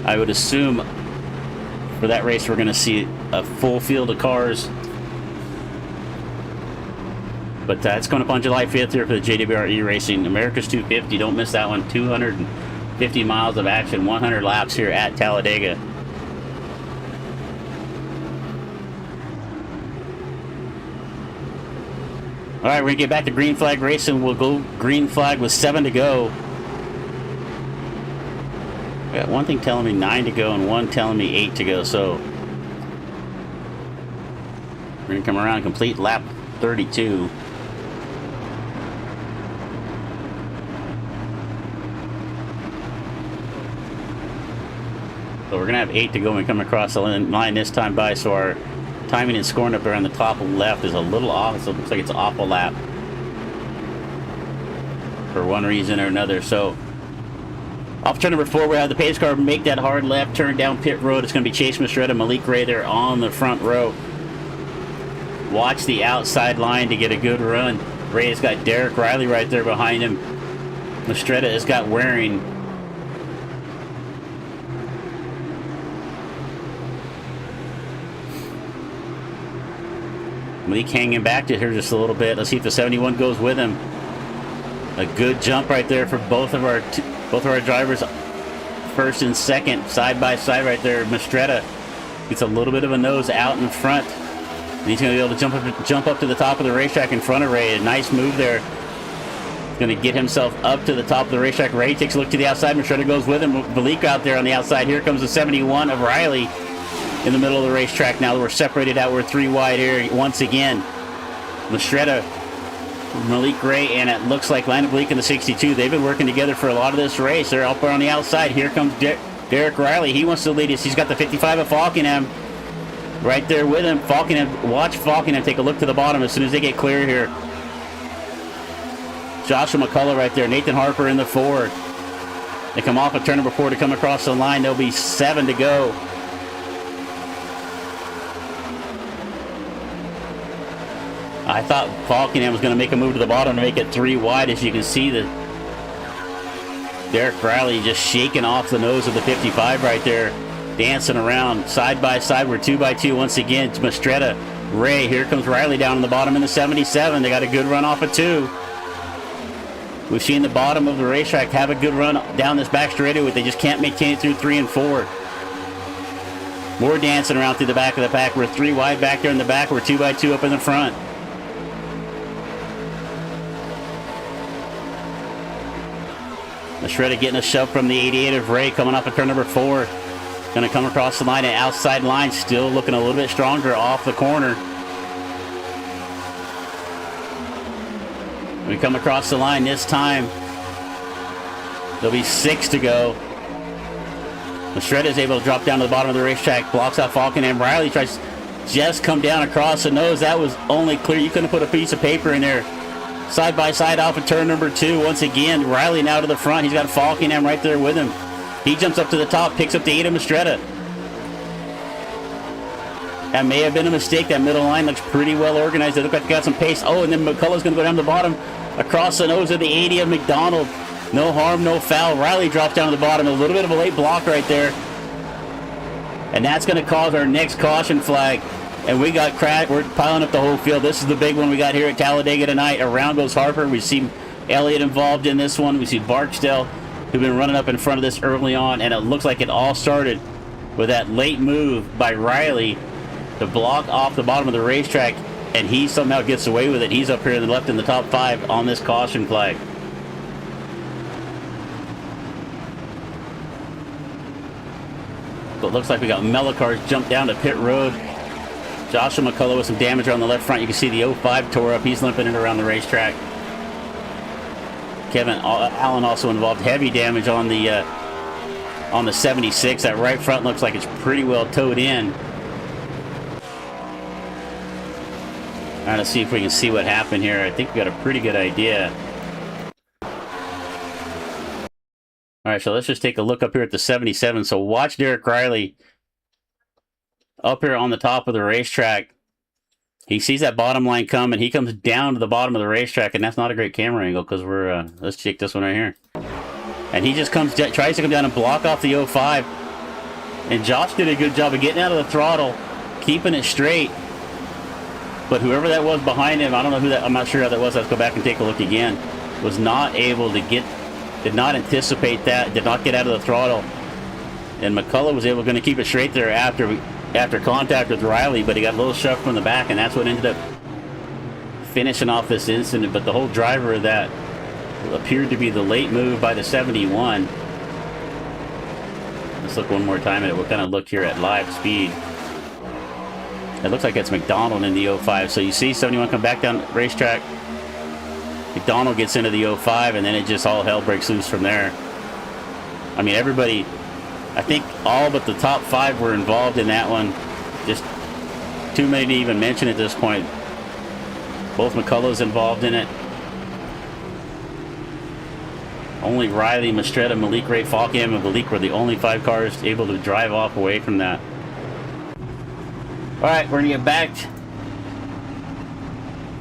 I would assume, for that race, we're going to see a full field of cars. But it's going up on July 5th here for the JWR eRacing America's 250. Don't miss that one. 250 miles of action, 100 laps here at Talladega. All right, we're going to get back to green flag racing. We'll go green flag with 7 to go. I got one thing telling me 9 to go and one telling me 8 to go. So we're going to come around and complete lap 32. So we're going to have 8 to go when we come across the line this time by. So our timing and scoring up there on the top left is a little off. So it looks like it's off a lap for one reason or another. So off turn number 4, we have the pace car make that hard left turn down pit road. It's going to be Chase Mistretta, Malik Ray there on the front row. Watch the outside line to get a good run. Ray has got Derek Riley right there behind him. Mistretta has got Waring. Malik hanging back to here just a little bit. Let's see if the 71 goes with him. A good jump right there for both of our drivers, first and second, side by side right there. Mistretta gets a little bit of a nose out in front. And he's going to be able to jump up to the top of the racetrack in front of Ray. A nice move there. He's going to get himself up to the top of the racetrack. Ray takes a look to the outside. Mistretta goes with him. Malik out there on the outside. Here comes the 71 of Riley in the middle of the racetrack. Now we're separated out. We're 3 wide here once again. Mistretta, Malik Ray, and it looks like Landon Bleak in the 62. They've been working together for a lot of this race. They're up on the outside. Here comes Derek Riley. He wants to lead us. He's got the 55 of Falkenham right there with him. Falkenham, watch Falkenham take a look to the bottom as soon as they get clear here. Joshua McCullough right there. Nathan Harper in the 4. They come off of turn number 4 to come across the line. There'll be 7 to go. I thought Falkenham was going to make a move to the bottom to make it 3 wide. As you can see, the Derek Riley just shaking off the nose of the 55 right there, dancing around side by side. We're 2 by 2 once again. It's Mistretta, Ray. Here comes Riley down on the bottom in the 77. They got a good run off of 2. We've seen the bottom of the racetrack have a good run down this back straightaway. They just can't maintain it through 3 and 4. More dancing around through the back of the pack. We're 3 wide back there in the back. We're 2 by 2 up in the front. Mistretta getting a shove from the 88 of Ray coming off of turn number 4. Going to come across the line and outside line, still looking a little bit stronger off the corner. We come across the line this time. There'll be 6 to go. Mistretta is able to drop down to the bottom of the racetrack, blocks out Falkenham. Riley tries to just come down across the nose. That was only clear. You couldn't put a piece of paper in there. Side by side off of turn number 2. Once again, Riley now to the front. He's got Falkenham right there with him. He jumps up to the top, picks up the Ada Mistretta. That may have been a mistake. That middle line looks pretty well organized. It looks like they got some pace. Oh, and then McCullough's going to go down the bottom across the nose of the 80 of McDonald. No harm, no foul. Riley drops down to the bottom. A little bit of a late block right there. And that's going to cause our next caution flag. And we got cracked. We're piling up the whole field. This is the big one we got here at Talladega tonight. Around goes Harper. We see Elliott involved in this one. We see Barksdale, who've been running up in front of this early on. And it looks like it all started with that late move by Riley to block off the bottom of the racetrack. And he somehow gets away with it. He's up here in the left in the top 5 on this caution flag. So it looks like we got Mellicars jump down to pit road. Joshua McCullough with some damage on the left front. You can see the 05 tore up. He's limping it around the racetrack. Kevin Allen also involved. Heavy damage on the 76. That right front looks like it's pretty well towed in. All right, let's see if we can see what happened here. I think we got a pretty good idea. All right, so let's just take a look up here at the 77. So watch Derek Riley up here on the top of the racetrack. He sees that bottom line come, and he comes down to the bottom of the racetrack, and that's not a great camera angle because we're, let's check this one right here. And he just tries to come down and block off the 05. And Josh did a good job of getting out of the throttle, keeping it straight. But whoever that was behind him, I don't know who that, I'm not sure how that was. Let's go back and take a look again. Was not able to get, did not anticipate that, did not get out of the throttle. And McCullough was able to keep it straight there after contact with Riley, but he got a little shoved from the back, and that's what ended up finishing off this incident. But the whole driver of that appeared to be the late move by the 71. Let's look one more time at it. We'll kind of look here at live speed. It looks like it's McDonald in the 05. So you see 71 come back down the racetrack. McDonald gets into the 05, and then it just all hell breaks loose from there. I mean, everybody, I think all but the top 5 were involved in that one. Just too many to even mention at this point. Both McCullough's involved in it. Only Riley, Mistretta, Malik Ray, Falkham, and Malik were the only 5 cars able to drive off away from that. All right, we're going to get back.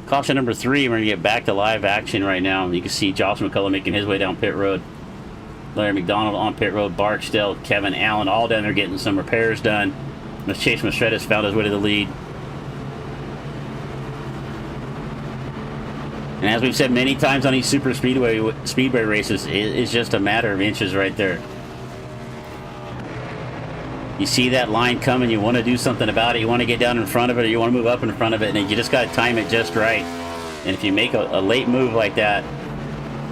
Caution number 3, we're going to get back to live action right now. You can see Josh McCullough making his way down pit road. Larry McDonald on pit road. Barksdale, Kevin Allen, all down there getting some repairs done. Chase Mistretta's found his way to the lead. And as we've said many times on these super speedway races, it's just a matter of inches right there. You see that line coming, you want to do something about it, you want to get down in front of it, or you want to move up in front of it, and you just got to time it just right. And if you make a late move like that,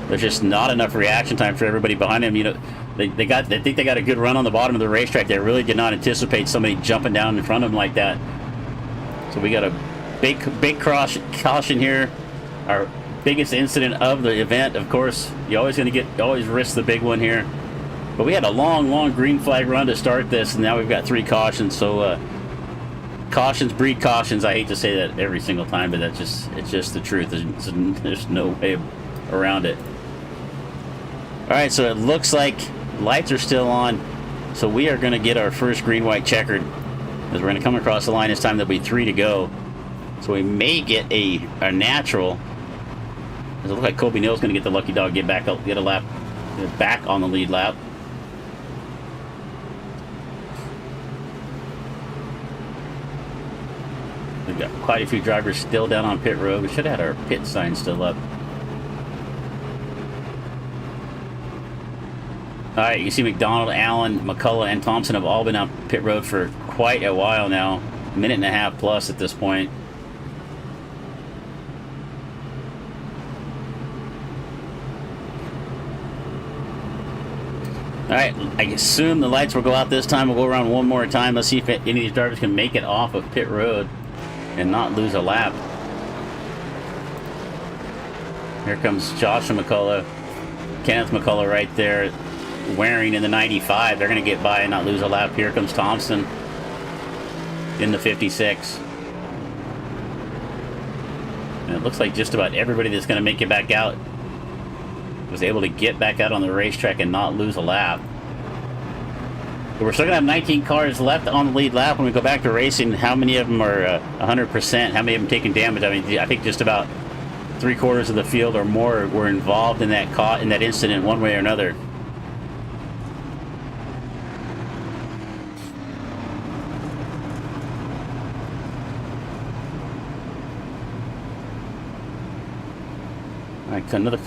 there's just not enough reaction time for everybody behind them. You know, they think they got a good run on the bottom of the racetrack. They really did not anticipate somebody jumping down in front of them like that. So we got a big caution here. Our biggest incident of the event, of course. You're always risk the big one here. But we had a long green flag run to start this, and now we've got 3 cautions. So cautions breed cautions. I hate to say that every single time, but it's just the truth. There's no way around it. All right, so it looks like lights are still on. So we are going to get our first green-white checkered. As we're going to come across the line this time, there'll be 3 to go. So we may get a natural. It looks like Kobe Neal's going to get the lucky dog, get a lap, back on the lead lap. We've got quite a few drivers still down on pit road. We should have had our pit sign still up. All right, you see McDonald, Allen, McCullough, and Thompson have all been on pit road for quite a while now. A minute and a half plus at this point. All right, I assume the lights will go out this time. We'll go around one more time. Let's see if any of these drivers can make it off of pit road and not lose a lap. Here comes Joshua McCullough, Kenneth McCullough right there, wearing in the 95. They're going to get by and not lose a lap. Here comes Thompson in the 56. And it looks like just about everybody that's going to make it back out was able to get back out on the racetrack and not lose a lap. We're still going to have 19 cars left on the lead lap when we go back to racing. How many of them are 100%? How many of them taking damage? I mean, I think just about 3/4 of the field or more were involved in that incident one way or another. All right, another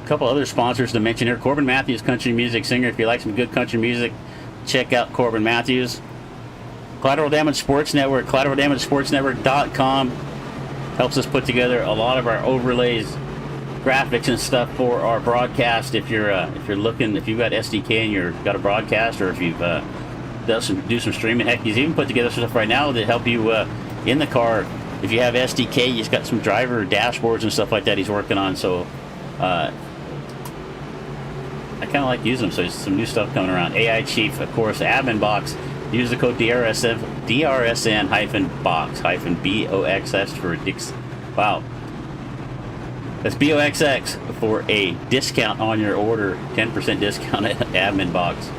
couple other sponsors to mention here. Corbin Matthews, country music singer. If you like some good country music, check out Corbin Matthews. Collateral Damage Sports Network, collateraldamagesportsnetwork.com helps us put together a lot of our overlays, graphics and stuff for our broadcast. If you're looking, if you've got SDK and you've got a broadcast, or if you've do some streaming, heck, he's even put together stuff right now that help you in the car. If you have SDK, he's got some driver dashboards and stuff like that he's working on. So I kind of like using them. So there's some new stuff coming around. AI Chief, of course, admin box. Use the code DRSN-box-BOXX for Dix. Wow. That's BOXX for a discount on your order. 10% discount at admin box.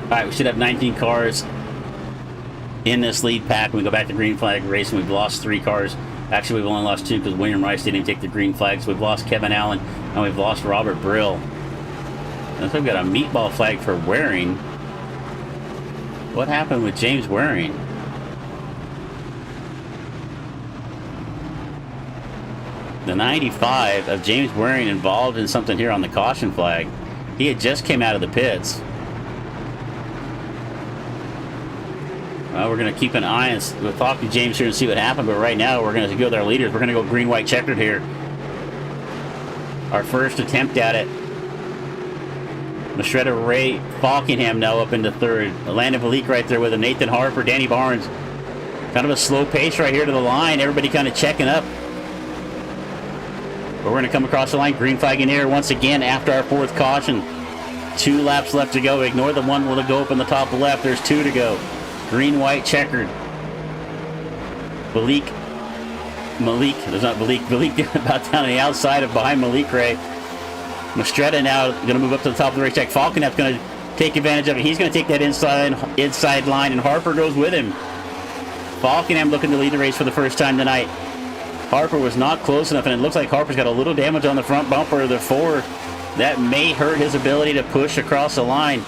Alright, we should have 19 cars in this lead pack. When we go back to green flag racing, we've lost 3 cars. Actually, we've only lost 2 because William Rice didn't even take the green flag. So we've lost Kevin Allen and we've lost Robert Brill. And so we've got a meatball flag for Waring. What happened with James Waring? The 95 of James Waring involved in something here on the caution flag. He had just came out of the pits. Well, we're going to keep an eye and we'll talk to James here and see what happened. But right now, we're going to go with our leaders. We're going to go green, white, checkered here. Our first attempt at it. Mastretta Ray Falkingham now up into third. Landon Valik right there with him. Nathan Harper, Danny Barnes. Kind of a slow pace right here to the line. Everybody kind of checking up. But we're going to come across the line. Green flag in here once again after our 4th caution. 2 laps left to go. Ignore the one will go up in the top left. There's 2 to go. Green, white, checkered. Malik, there's not Malik about down on the outside of behind Malik Ray. Mastretta now going to move up to the top of the racetrack. Falkenap's going to take advantage of it. He's going to take that inside line, and Harper goes with him. Falkenham looking to lead the race for the first time tonight. Harper was not close enough, and it looks like Harper's got a little damage on the front bumper of the 4. That may hurt his ability to push across the line.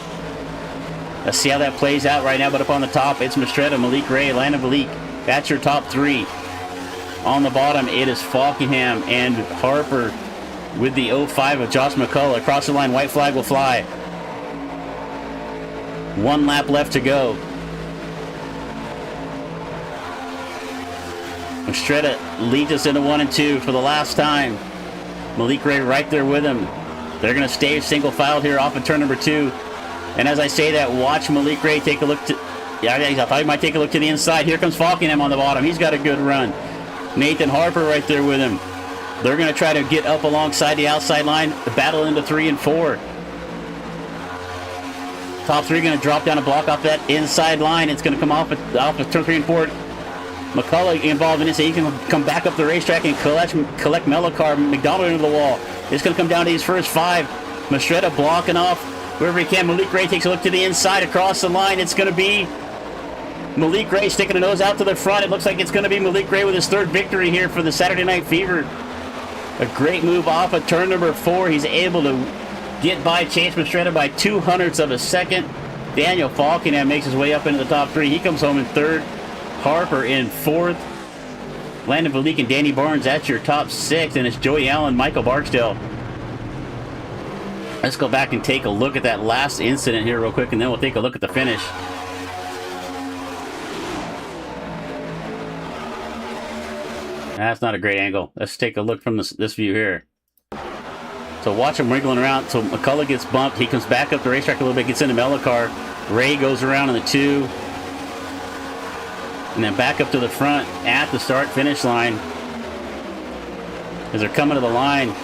Let's see how that plays out right now, but up on the top, it's Mastretta, Malik Ray, Landon Valik. That's your top 3. On the bottom, it is Falkenham and Harper with the 05 of Josh McCullough. Across the line, white flag will fly. 1 lap left to go. Mastretta leads us into 1 and 2 for the last time. Malik Ray right there with him. They're going to stay single filed here off of turn number 2. And as I say that, watch Malik Ray take a look to... Yeah, I thought he might take a look to the inside. Here comes Falkenham on the bottom. He's got a good run. Nathan Harper right there with him. They're going to try to get up alongside the outside line, battle into 3 and 4. Top 3 going to drop down a block off that inside line. It's going to come off of turn 3 and 4. McCullough involved in this. He can come back up the racetrack and collect Mellicar McDonald into the wall. It's going to come down to his first 5. Mastretta blocking off wherever he can. Malik Ray takes a look to the inside across the line. It's going to be Malik Ray sticking a nose out to the front. It looks like it's going to be Malik Ray with his 3rd victory here for the Saturday Night Fever. A great move off of turn number 4. He's able to get by Chase Mastretta by 0.02 of a second. Daniel Falkenham makes his way up into the top 3. He comes home in 3rd. Harper in 4th. Landon Valik and Danny Barnes, that's your top 6. And it's Joey Allen, Michael Barksdale. Let's go back and take a look at that last incident here real quick, and then we'll take a look at the finish. That's not a great angle. Let's take a look from this view here. So watch him wriggling around. So McCullough gets bumped. He comes back up the racetrack a little bit, gets into Mellicar. Ray goes around in the 2. And then back up to the front at the start-finish line. As they're coming to the line.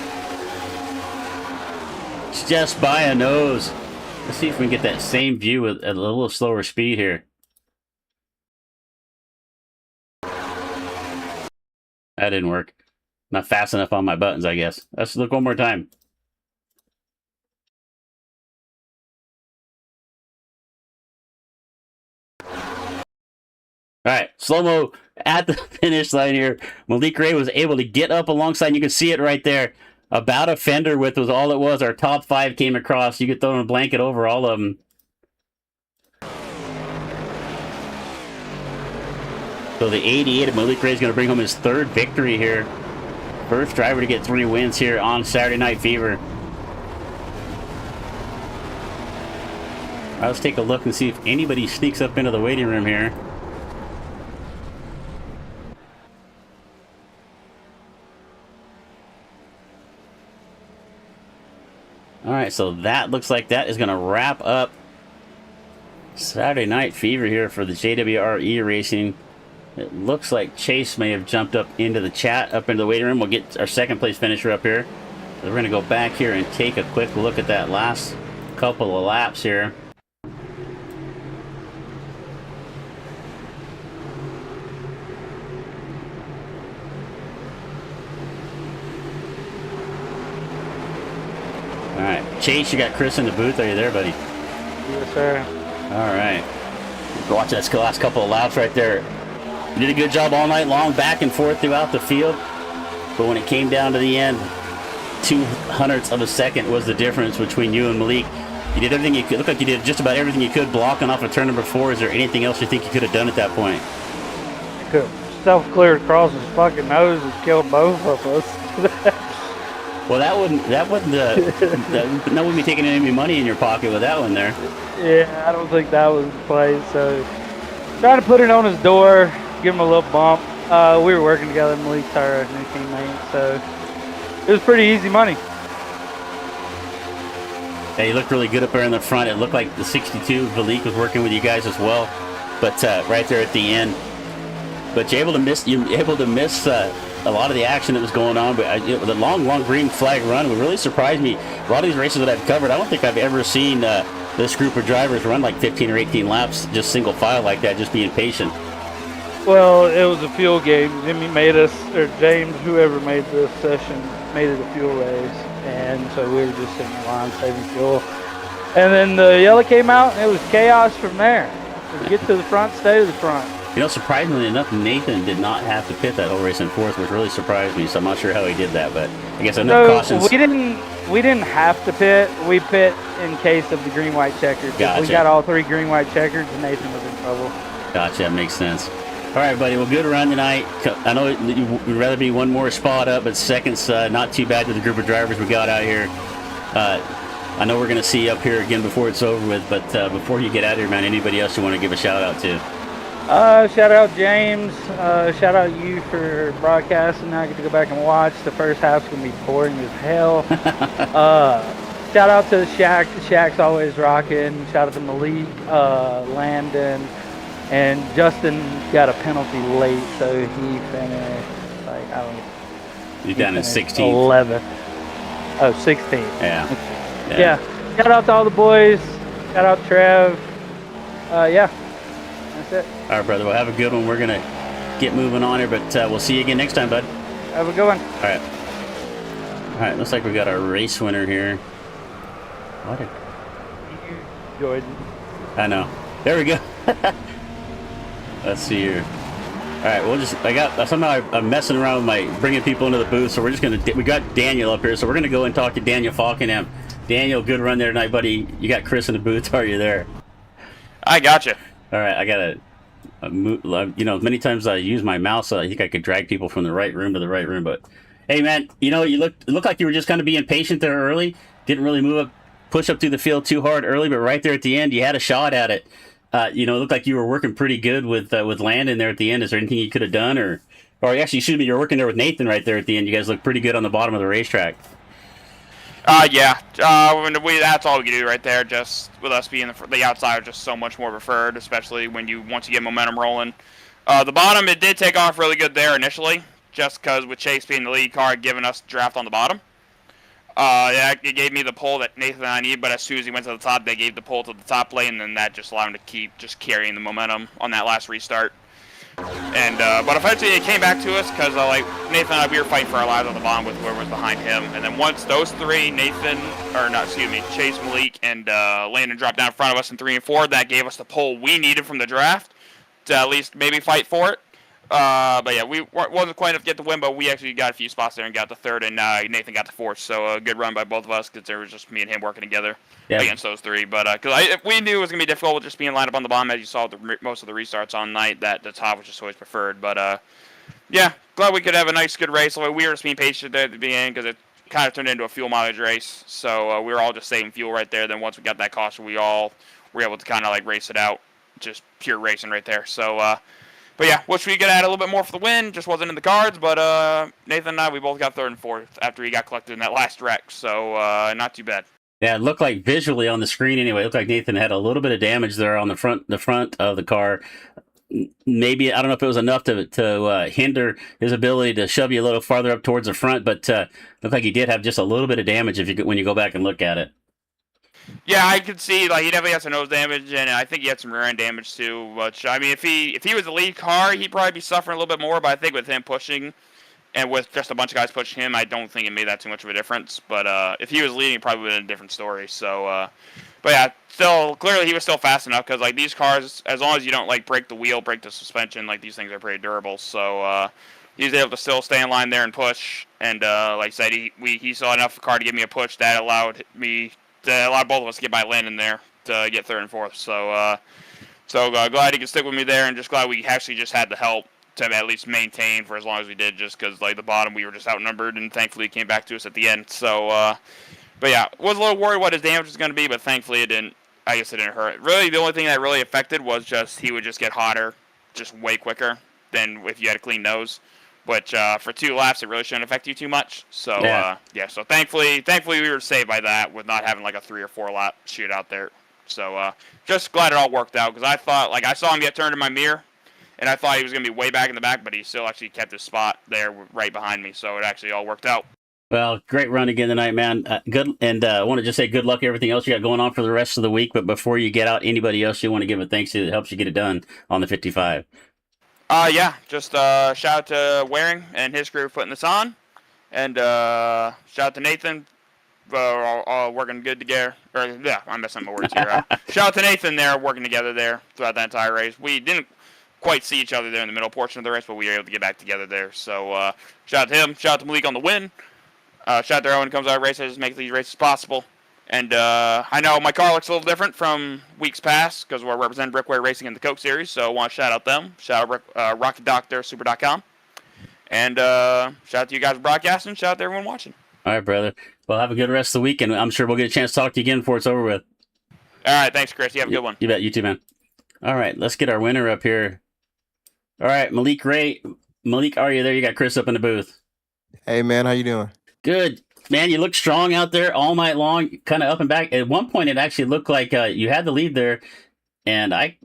It's just by a nose. Let's see if we can get that same view at a little slower speed here. That didn't work. Not fast enough on my buttons, I guess. Let's look one more time. All right, slow-mo at the finish line here. Malik Ray was able to get up alongside, and you can see it right there. About a fender width was all it was. Our top 5 came across. You could throw a blanket over all of them. So the 88 of Malik Ray is going to bring home his 3rd victory here. First driver to get 3 wins here on Saturday Night Fever. All right, let's take a look and see if anybody sneaks up into the waiting room here. All right, so that looks like that is going to wrap up Saturday Night Fever here for the JWR eRacing. It looks like Chase may have jumped up into the chat, up into the waiting room. We'll get our 2nd place finisher up here. So we're going to go back here and take a quick look at that last couple of laps here. All right, Chase, you got Chris in the booth. Are you there, buddy? Yes, sir. All right. Watch that last couple of laps right there. You did a good job all night long, back and forth throughout the field. But when it came down to the end, 0.02 of a second was the difference between you and Malik. You did everything you could. Looked like you did just about everything you could, blocking off of turn number 4. Is there anything else you think you could have done at that point? I could self-cleared across his fucking nose and killed both of us. Well, that wouldn't be taking any money in your pocket with that one there. Yeah, I don't think that was the play. So, trying to put it on his door, give him a little bump. We were working together, Malik's our new teammate, so it was pretty easy money. Yeah, you looked really good up there in the front. It looked like the 62 Malik was working with you guys as well, but right there at the end. But you're able to miss. A lot of the action that was going on, but the long green flag run would really surprise me. A lot of these races that I've covered, I don't think I've ever seen this group of drivers run like 15 or 18 laps, just single file like that, just being patient. Well, it was a fuel game. Jimmy made us, or James, whoever made this session, made it a fuel race, and so we were just sitting in line saving fuel. And then the yellow came out, and it was chaos from there. To get to the front, stay to the front. You know, surprisingly enough, Nathan did not have to pit that whole race in 4th, which really surprised me. So I'm not sure how he did that, but I guess enough cautions. We didn't have to pit. We pit in case of the green-white checkers. Gotcha. We got all 3 green-white checkers, and Nathan was in trouble. Gotcha, that makes sense. All right, buddy. Well, good run tonight. I know you'd rather be one more spot up, but second's not too bad to the group of drivers we got out here. I know we're going to see you up here again before it's over with, but before you get out of here, man, anybody else you want to give a shout-out to? Shout out James. Shout out you for broadcasting. Now I get to go back and watch. The first half's going to be boring as hell. Shout out to Shaq. Shaq's always rocking. Shout out to Malik, Landon, and Justin got a penalty late, so he finished, like, I don't know. You're down in 16th. 11th. Oh, 16th. Yeah. Shout out to all the boys. Shout out Trev. Yeah. That's it. All right, brother. Well, have a good one. We're going to get moving on here, but we'll see you again next time, bud. Have a good one. All right. All right. Looks like we got our race winner here. What? Jordan. I know. There we go. Let's see here. All right. We'll just. I'm messing around with bringing people into the booth, so we're just gonna. We got Daniel up here, so we're gonna go and talk to Daniel Falkenham. Daniel, good run there tonight, buddy. You got Chris in the booth. Are you there? I gotcha. All right, I gotta, many times I use my mouse, so I think I could drag people from the right room to the right room. But hey, man, you looked like you were just kind of being patient there early. Didn't really push up through the field too hard early, but right there at the end, you had a shot at it. It looked like you were working pretty good with Landon there at the end. Is there anything you could have done, or actually, you're working there with Nathan right there at the end. You guys look pretty good on the bottom of the racetrack. Yeah. That's all we can do right there. Just with us being the outside, just so much more preferred, especially once you get momentum rolling. The bottom, it did take off really good there initially, just because with Chase being the lead car, giving us draft on the bottom. It gave me the pole that Nathan and I need, but as soon as he went to the top, they gave the pole to the top lane, and then that just allowed him to keep just carrying the momentum on that last restart. And but eventually it came back to us because Nathan and I, we were fighting for our lives on the bottom with whoever was behind him. And then once those three, Chase, Malik, and Landon dropped down in front of us in 3 and 4, that gave us the pole we needed from the draft. to at least maybe fight for it. But yeah, we wasn't quite enough to get the win, but we actually got a few spots there and got the third, and Nathan got the fourth. So a good run by both of us because there was just me and him working together against those three. But because we knew it was gonna be difficult with just being lined up on the bottom, as you saw with most of the restarts on night, that the top was just always preferred. But yeah, glad we could have a nice, good race. We were just being patient there at the beginning because it kind of turned into a fuel mileage race. So we were all just saving fuel right there. Then once we got that caution, we all were able to kind of like race it out, just pure racing right there. So. But yeah, wish we could add a little bit more for the win. Just wasn't in the cards. But Nathan and I, we both got third and fourth after he got collected in that last wreck. So not too bad. Yeah, it looked like visually on the screen anyway. It looked like Nathan had a little bit of damage there on the front of the car. Maybe I don't know if it was enough to hinder his ability to shove you a little farther up towards the front, but looked like he did have just a little bit of damage when you go back and look at it. Yeah, I could see like he definitely had some nose damage, and I think he had some rear end damage too. Which I mean, if he was the lead car, he'd probably be suffering a little bit more. But I think with him pushing, and with just a bunch of guys pushing him, I don't think it made that too much of a difference. But if he was leading, it probably would have been a different story. So, but yeah, still clearly he was still fast enough because like these cars, as long as you don't like break the wheel, break the suspension, like these things are pretty durable. So he was able to still stay in line there and push. And like I said, he saw enough car to give me a push that allowed both of us to get my lane in there to get third and fourth. So, glad he could stick with me there, and just glad we actually just had the help to at least maintain for as long as we did, just because like the bottom we were just outnumbered, and thankfully it came back to us at the end. So, but yeah, was a little worried what his damage was going to be, but thankfully it didn't. I guess it didn't hurt. Really, the only thing that really affected was just he would just get hotter, just way quicker than if you had a clean nose. Which for 2 laps it really shouldn't affect you too much. So so thankfully we were saved by that with not having like a 3 or 4 lap shootout there. So just glad it all worked out because I thought like I saw him get turned in my mirror, and I thought he was gonna be way back in the back, but he still actually kept his spot there right behind me. So it actually all worked out. Well, great run again tonight, man. Good, and I want to just say good luck everything else you got going on for the rest of the week. But before you get out, anybody else you want to give a thanks to that helps you get it done on the 55? Yeah, just shout out to Waring and his crew for putting this on, and shout out to Nathan all working good together. I'm messing up my words here. Shout out to Nathan there working together there throughout that entire race. We didn't quite see each other there in the middle portion of the race, but we were able to get back together there. So shout out to him. Shout out to Malik on the win. Shout out to everyone who comes out of races, make these races possible. And I know my car looks a little different from weeks past because we're representing Brickway Racing in the Coke Series, so I want to shout out them. Shout out Rocky Doctor, Super.com. And shout out to you guys broadcasting. Shout out to everyone watching. All right, brother. Well, have a good rest of the week, and I'm sure we'll get a chance to talk to you again before it's over with. All right, thanks, Chris. You have a good one. You bet. You too, man. All right, let's get our winner up here. All right, Malik Ray. Malik, are you there? You got Chris up in the booth. Hey, man. How you doing? Good. Man, you look strong out there all night long, kind of up and back. At one point, it actually looked like you had the lead there, and I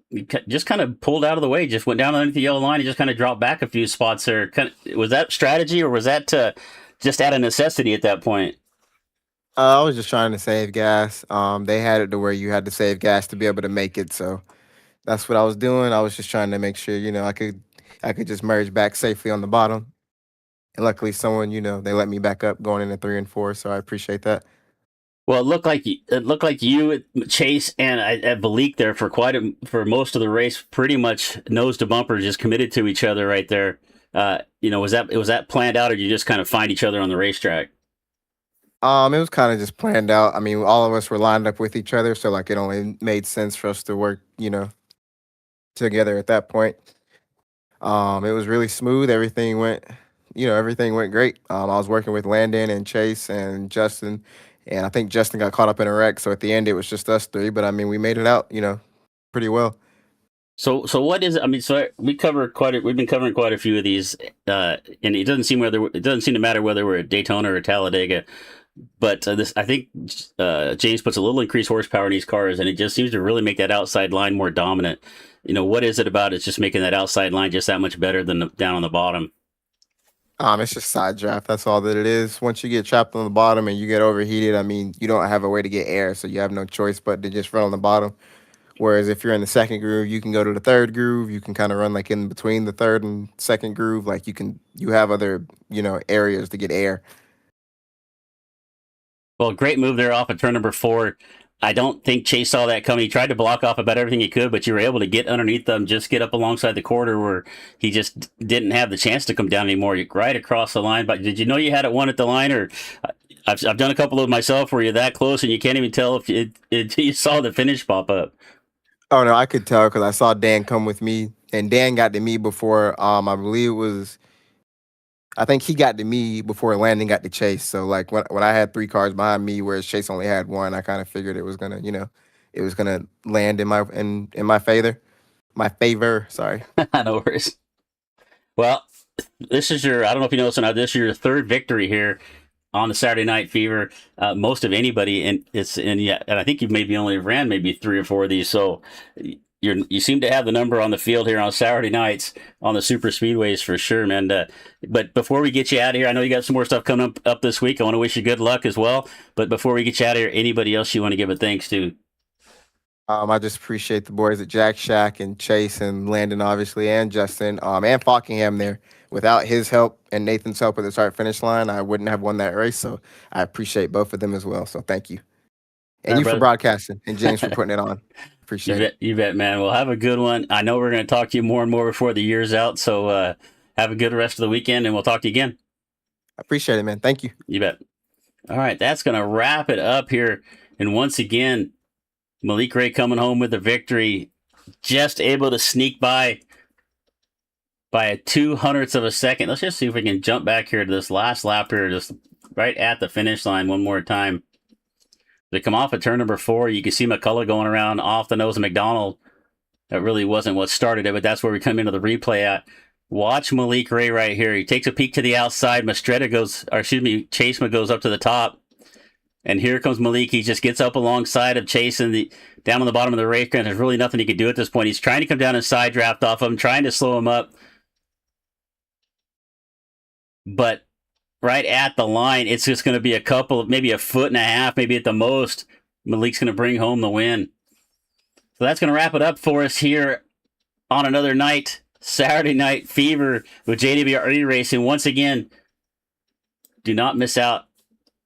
just kind of pulled out of the way, just went down underneath the yellow line and just kind of dropped back a few spots there. Was that strategy, or was that just out of necessity at that point? I was just trying to save gas. They had it to where you had to save gas to be able to make it, so that's what I was doing. I was just trying to make sure, I could just merge back safely on the bottom. And luckily, someone, they let me back up going into 3 and 4, so I appreciate that. Well, it looked like you, Chase, and at Valik there for most of the race, pretty much nose to bumper, just committed to each other right there. Was that planned out, or did you just kind of find each other on the racetrack? It was kind of just planned out. I mean, all of us were lined up with each other, so like it only made sense for us to work, together at that point. It was really smooth. Everything went great. I was working with Landon and Chase and Justin, and I think Justin got caught up in a wreck. So at the end, it was just us 3. But I mean, we made it out, pretty well. So what is it? I mean, so we've been covering quite a few of these, and it doesn't seem to matter whether we're at Daytona or Talladega. But I think James puts a little increased horsepower in these cars, and it just seems to really make that outside line more dominant. What is it about it's just making that outside line just that much better than down on the bottom? It's just side draft. That's all that it is. Once you get trapped on the bottom and you get overheated, I mean, you don't have a way to get air, so you have no choice but to just run on the bottom. Whereas if you're in the second groove, you can go to the third groove. You can kind of run like in between the third and second groove. Like you have other, areas to get air. Well, great move there off of turn number 4. I don't think Chase saw that coming. He tried to block off about everything he could, but you were able to get underneath them, just get up alongside the quarter where he just didn't have the chance to come down anymore. You're right across the line. But did you know you had it won at the line? Or I've done a couple of myself where you're that close and you can't even tell if you saw the finish pop up. Oh no, I could tell because I saw Dan come with me, and Dan got to me before. I believe it was. I think he got to me before Landon got to Chase. So like when I had 3 cars behind me, whereas Chase only had 1, I kind of figured it was gonna, it was gonna land in my favor. My favor, sorry. No worries. Well, this is I don't know if you know this or not, this is your 3rd victory here on the Saturday Night Fever. Most of anybody, and I think you've maybe only ran maybe 3 or 4 of these. So you seem to have the number on the field here on Saturday nights on the super speedways for sure, man. But before we get you out of here, I know you got some more stuff coming up this week. I want to wish you good luck as well. But before we get you out of here, anybody else you want to give a thanks to? I just appreciate the boys at Jack Shack and Chase and Landon, obviously, and Justin, and Falkingham there. Without his help and Nathan's help at the start-finish line, I wouldn't have won that race. So I appreciate both of them as well. So thank you. And you for broadcasting, and James for putting it on. Appreciate it. You bet, man. Well, have a good one. I know we're going to talk to you more and more before the year's out. So have a good rest of the weekend, and we'll talk to you again. I appreciate it, man. Thank you. You bet. All right, that's going to wrap it up here. And once again, Malik Ray coming home with the victory, just able to sneak by a 200th of a second. Let's just see if we can jump back here to this last lap here, just right at the finish line one more time. They come off at turn number 4. You can see McCullough going around off the nose of McDonald. That really wasn't what started it, but that's where we come into the replay at. Watch Malik Ray right here. He takes a peek to the outside. Chase goes up to the top. And here comes Malik. He just gets up alongside of Chase and down on the bottom of the race. And there's really nothing he can do at this point. He's trying to come down and side draft off of him, trying to slow him up. But right at the line, it's just going to be maybe a foot and a half, maybe at the most. Malik's going to bring home the win. So that's going to wrap it up for us here on another night, Saturday Night Fever with JWR eRacing. Once again, do not miss out.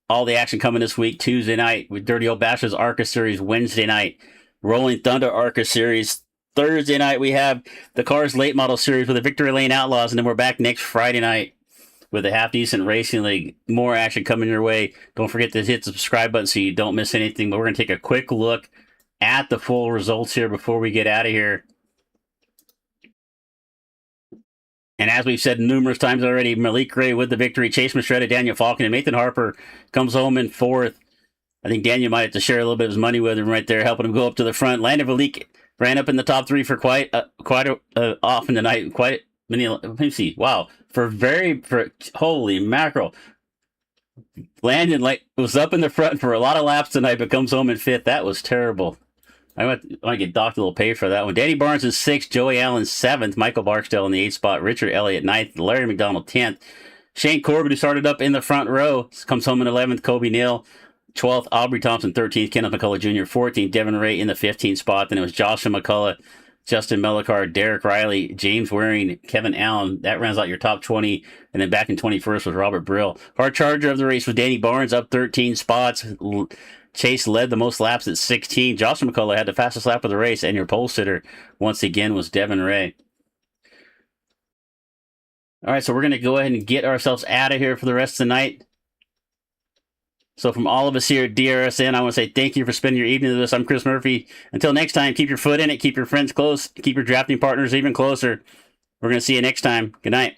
All the action coming this week, Tuesday night with Dirty Old Bashers ARCA Series, Wednesday night, Rolling Thunder ARCA Series. Thursday night, we have the Cars Late Model Series with the Victory Lane Outlaws, and then we're back next Friday night with the Half Decent Racing League. More action coming your way. Don't forget to hit the subscribe button so you don't miss anything, but we're going to take a quick look at the full results here before we get out of here. And as we've said numerous times already, Malik Ray with the victory. Chase Mastretta, Daniel Falcon, and Nathan Harper comes home in 4th. I think Daniel might have to share a little bit of his money with him right there, helping him go up to the front. Landon Malik ran up in the top 3 for quite often tonight. Quite many. Let me see. Wow. Holy mackerel. Landon was up in the front for a lot of laps tonight, but comes home in 5th. That was terrible. I want to get docked a little pay for that one. Danny Barnes is 6th, Joey Allen 7th, Michael Barksdale in the 8th spot, Richard Elliott 9th, Larry McDonald 10th. Shane Corbett, who started up in the front row, comes home in 11th, Kobe Neal 12th, Aubrey Thompson 13th, Kenneth McCullough Jr. 14th, Devin Ray in the 15th spot. Then it was Joshua McCullough, Justin Mellicard, Derek Riley, James Waring, Kevin Allen. That rounds out your top 20. And then back in 21st was Robert Brill. Hard charger of the race was Danny Barnes, up 13 spots. Chase led the most laps at 16. Joshua McCullough had the fastest lap of the race, and your pole sitter once again was Devin Ray. All right, so we're going to go ahead and get ourselves out of here for the rest of the night. So from all of us here at DRSN, I want to say thank you for spending your evening with us. I'm Chris Murphy. Until next time, keep your foot in it, keep your friends close, keep your drafting partners even closer. We're going to see you next time. Good night.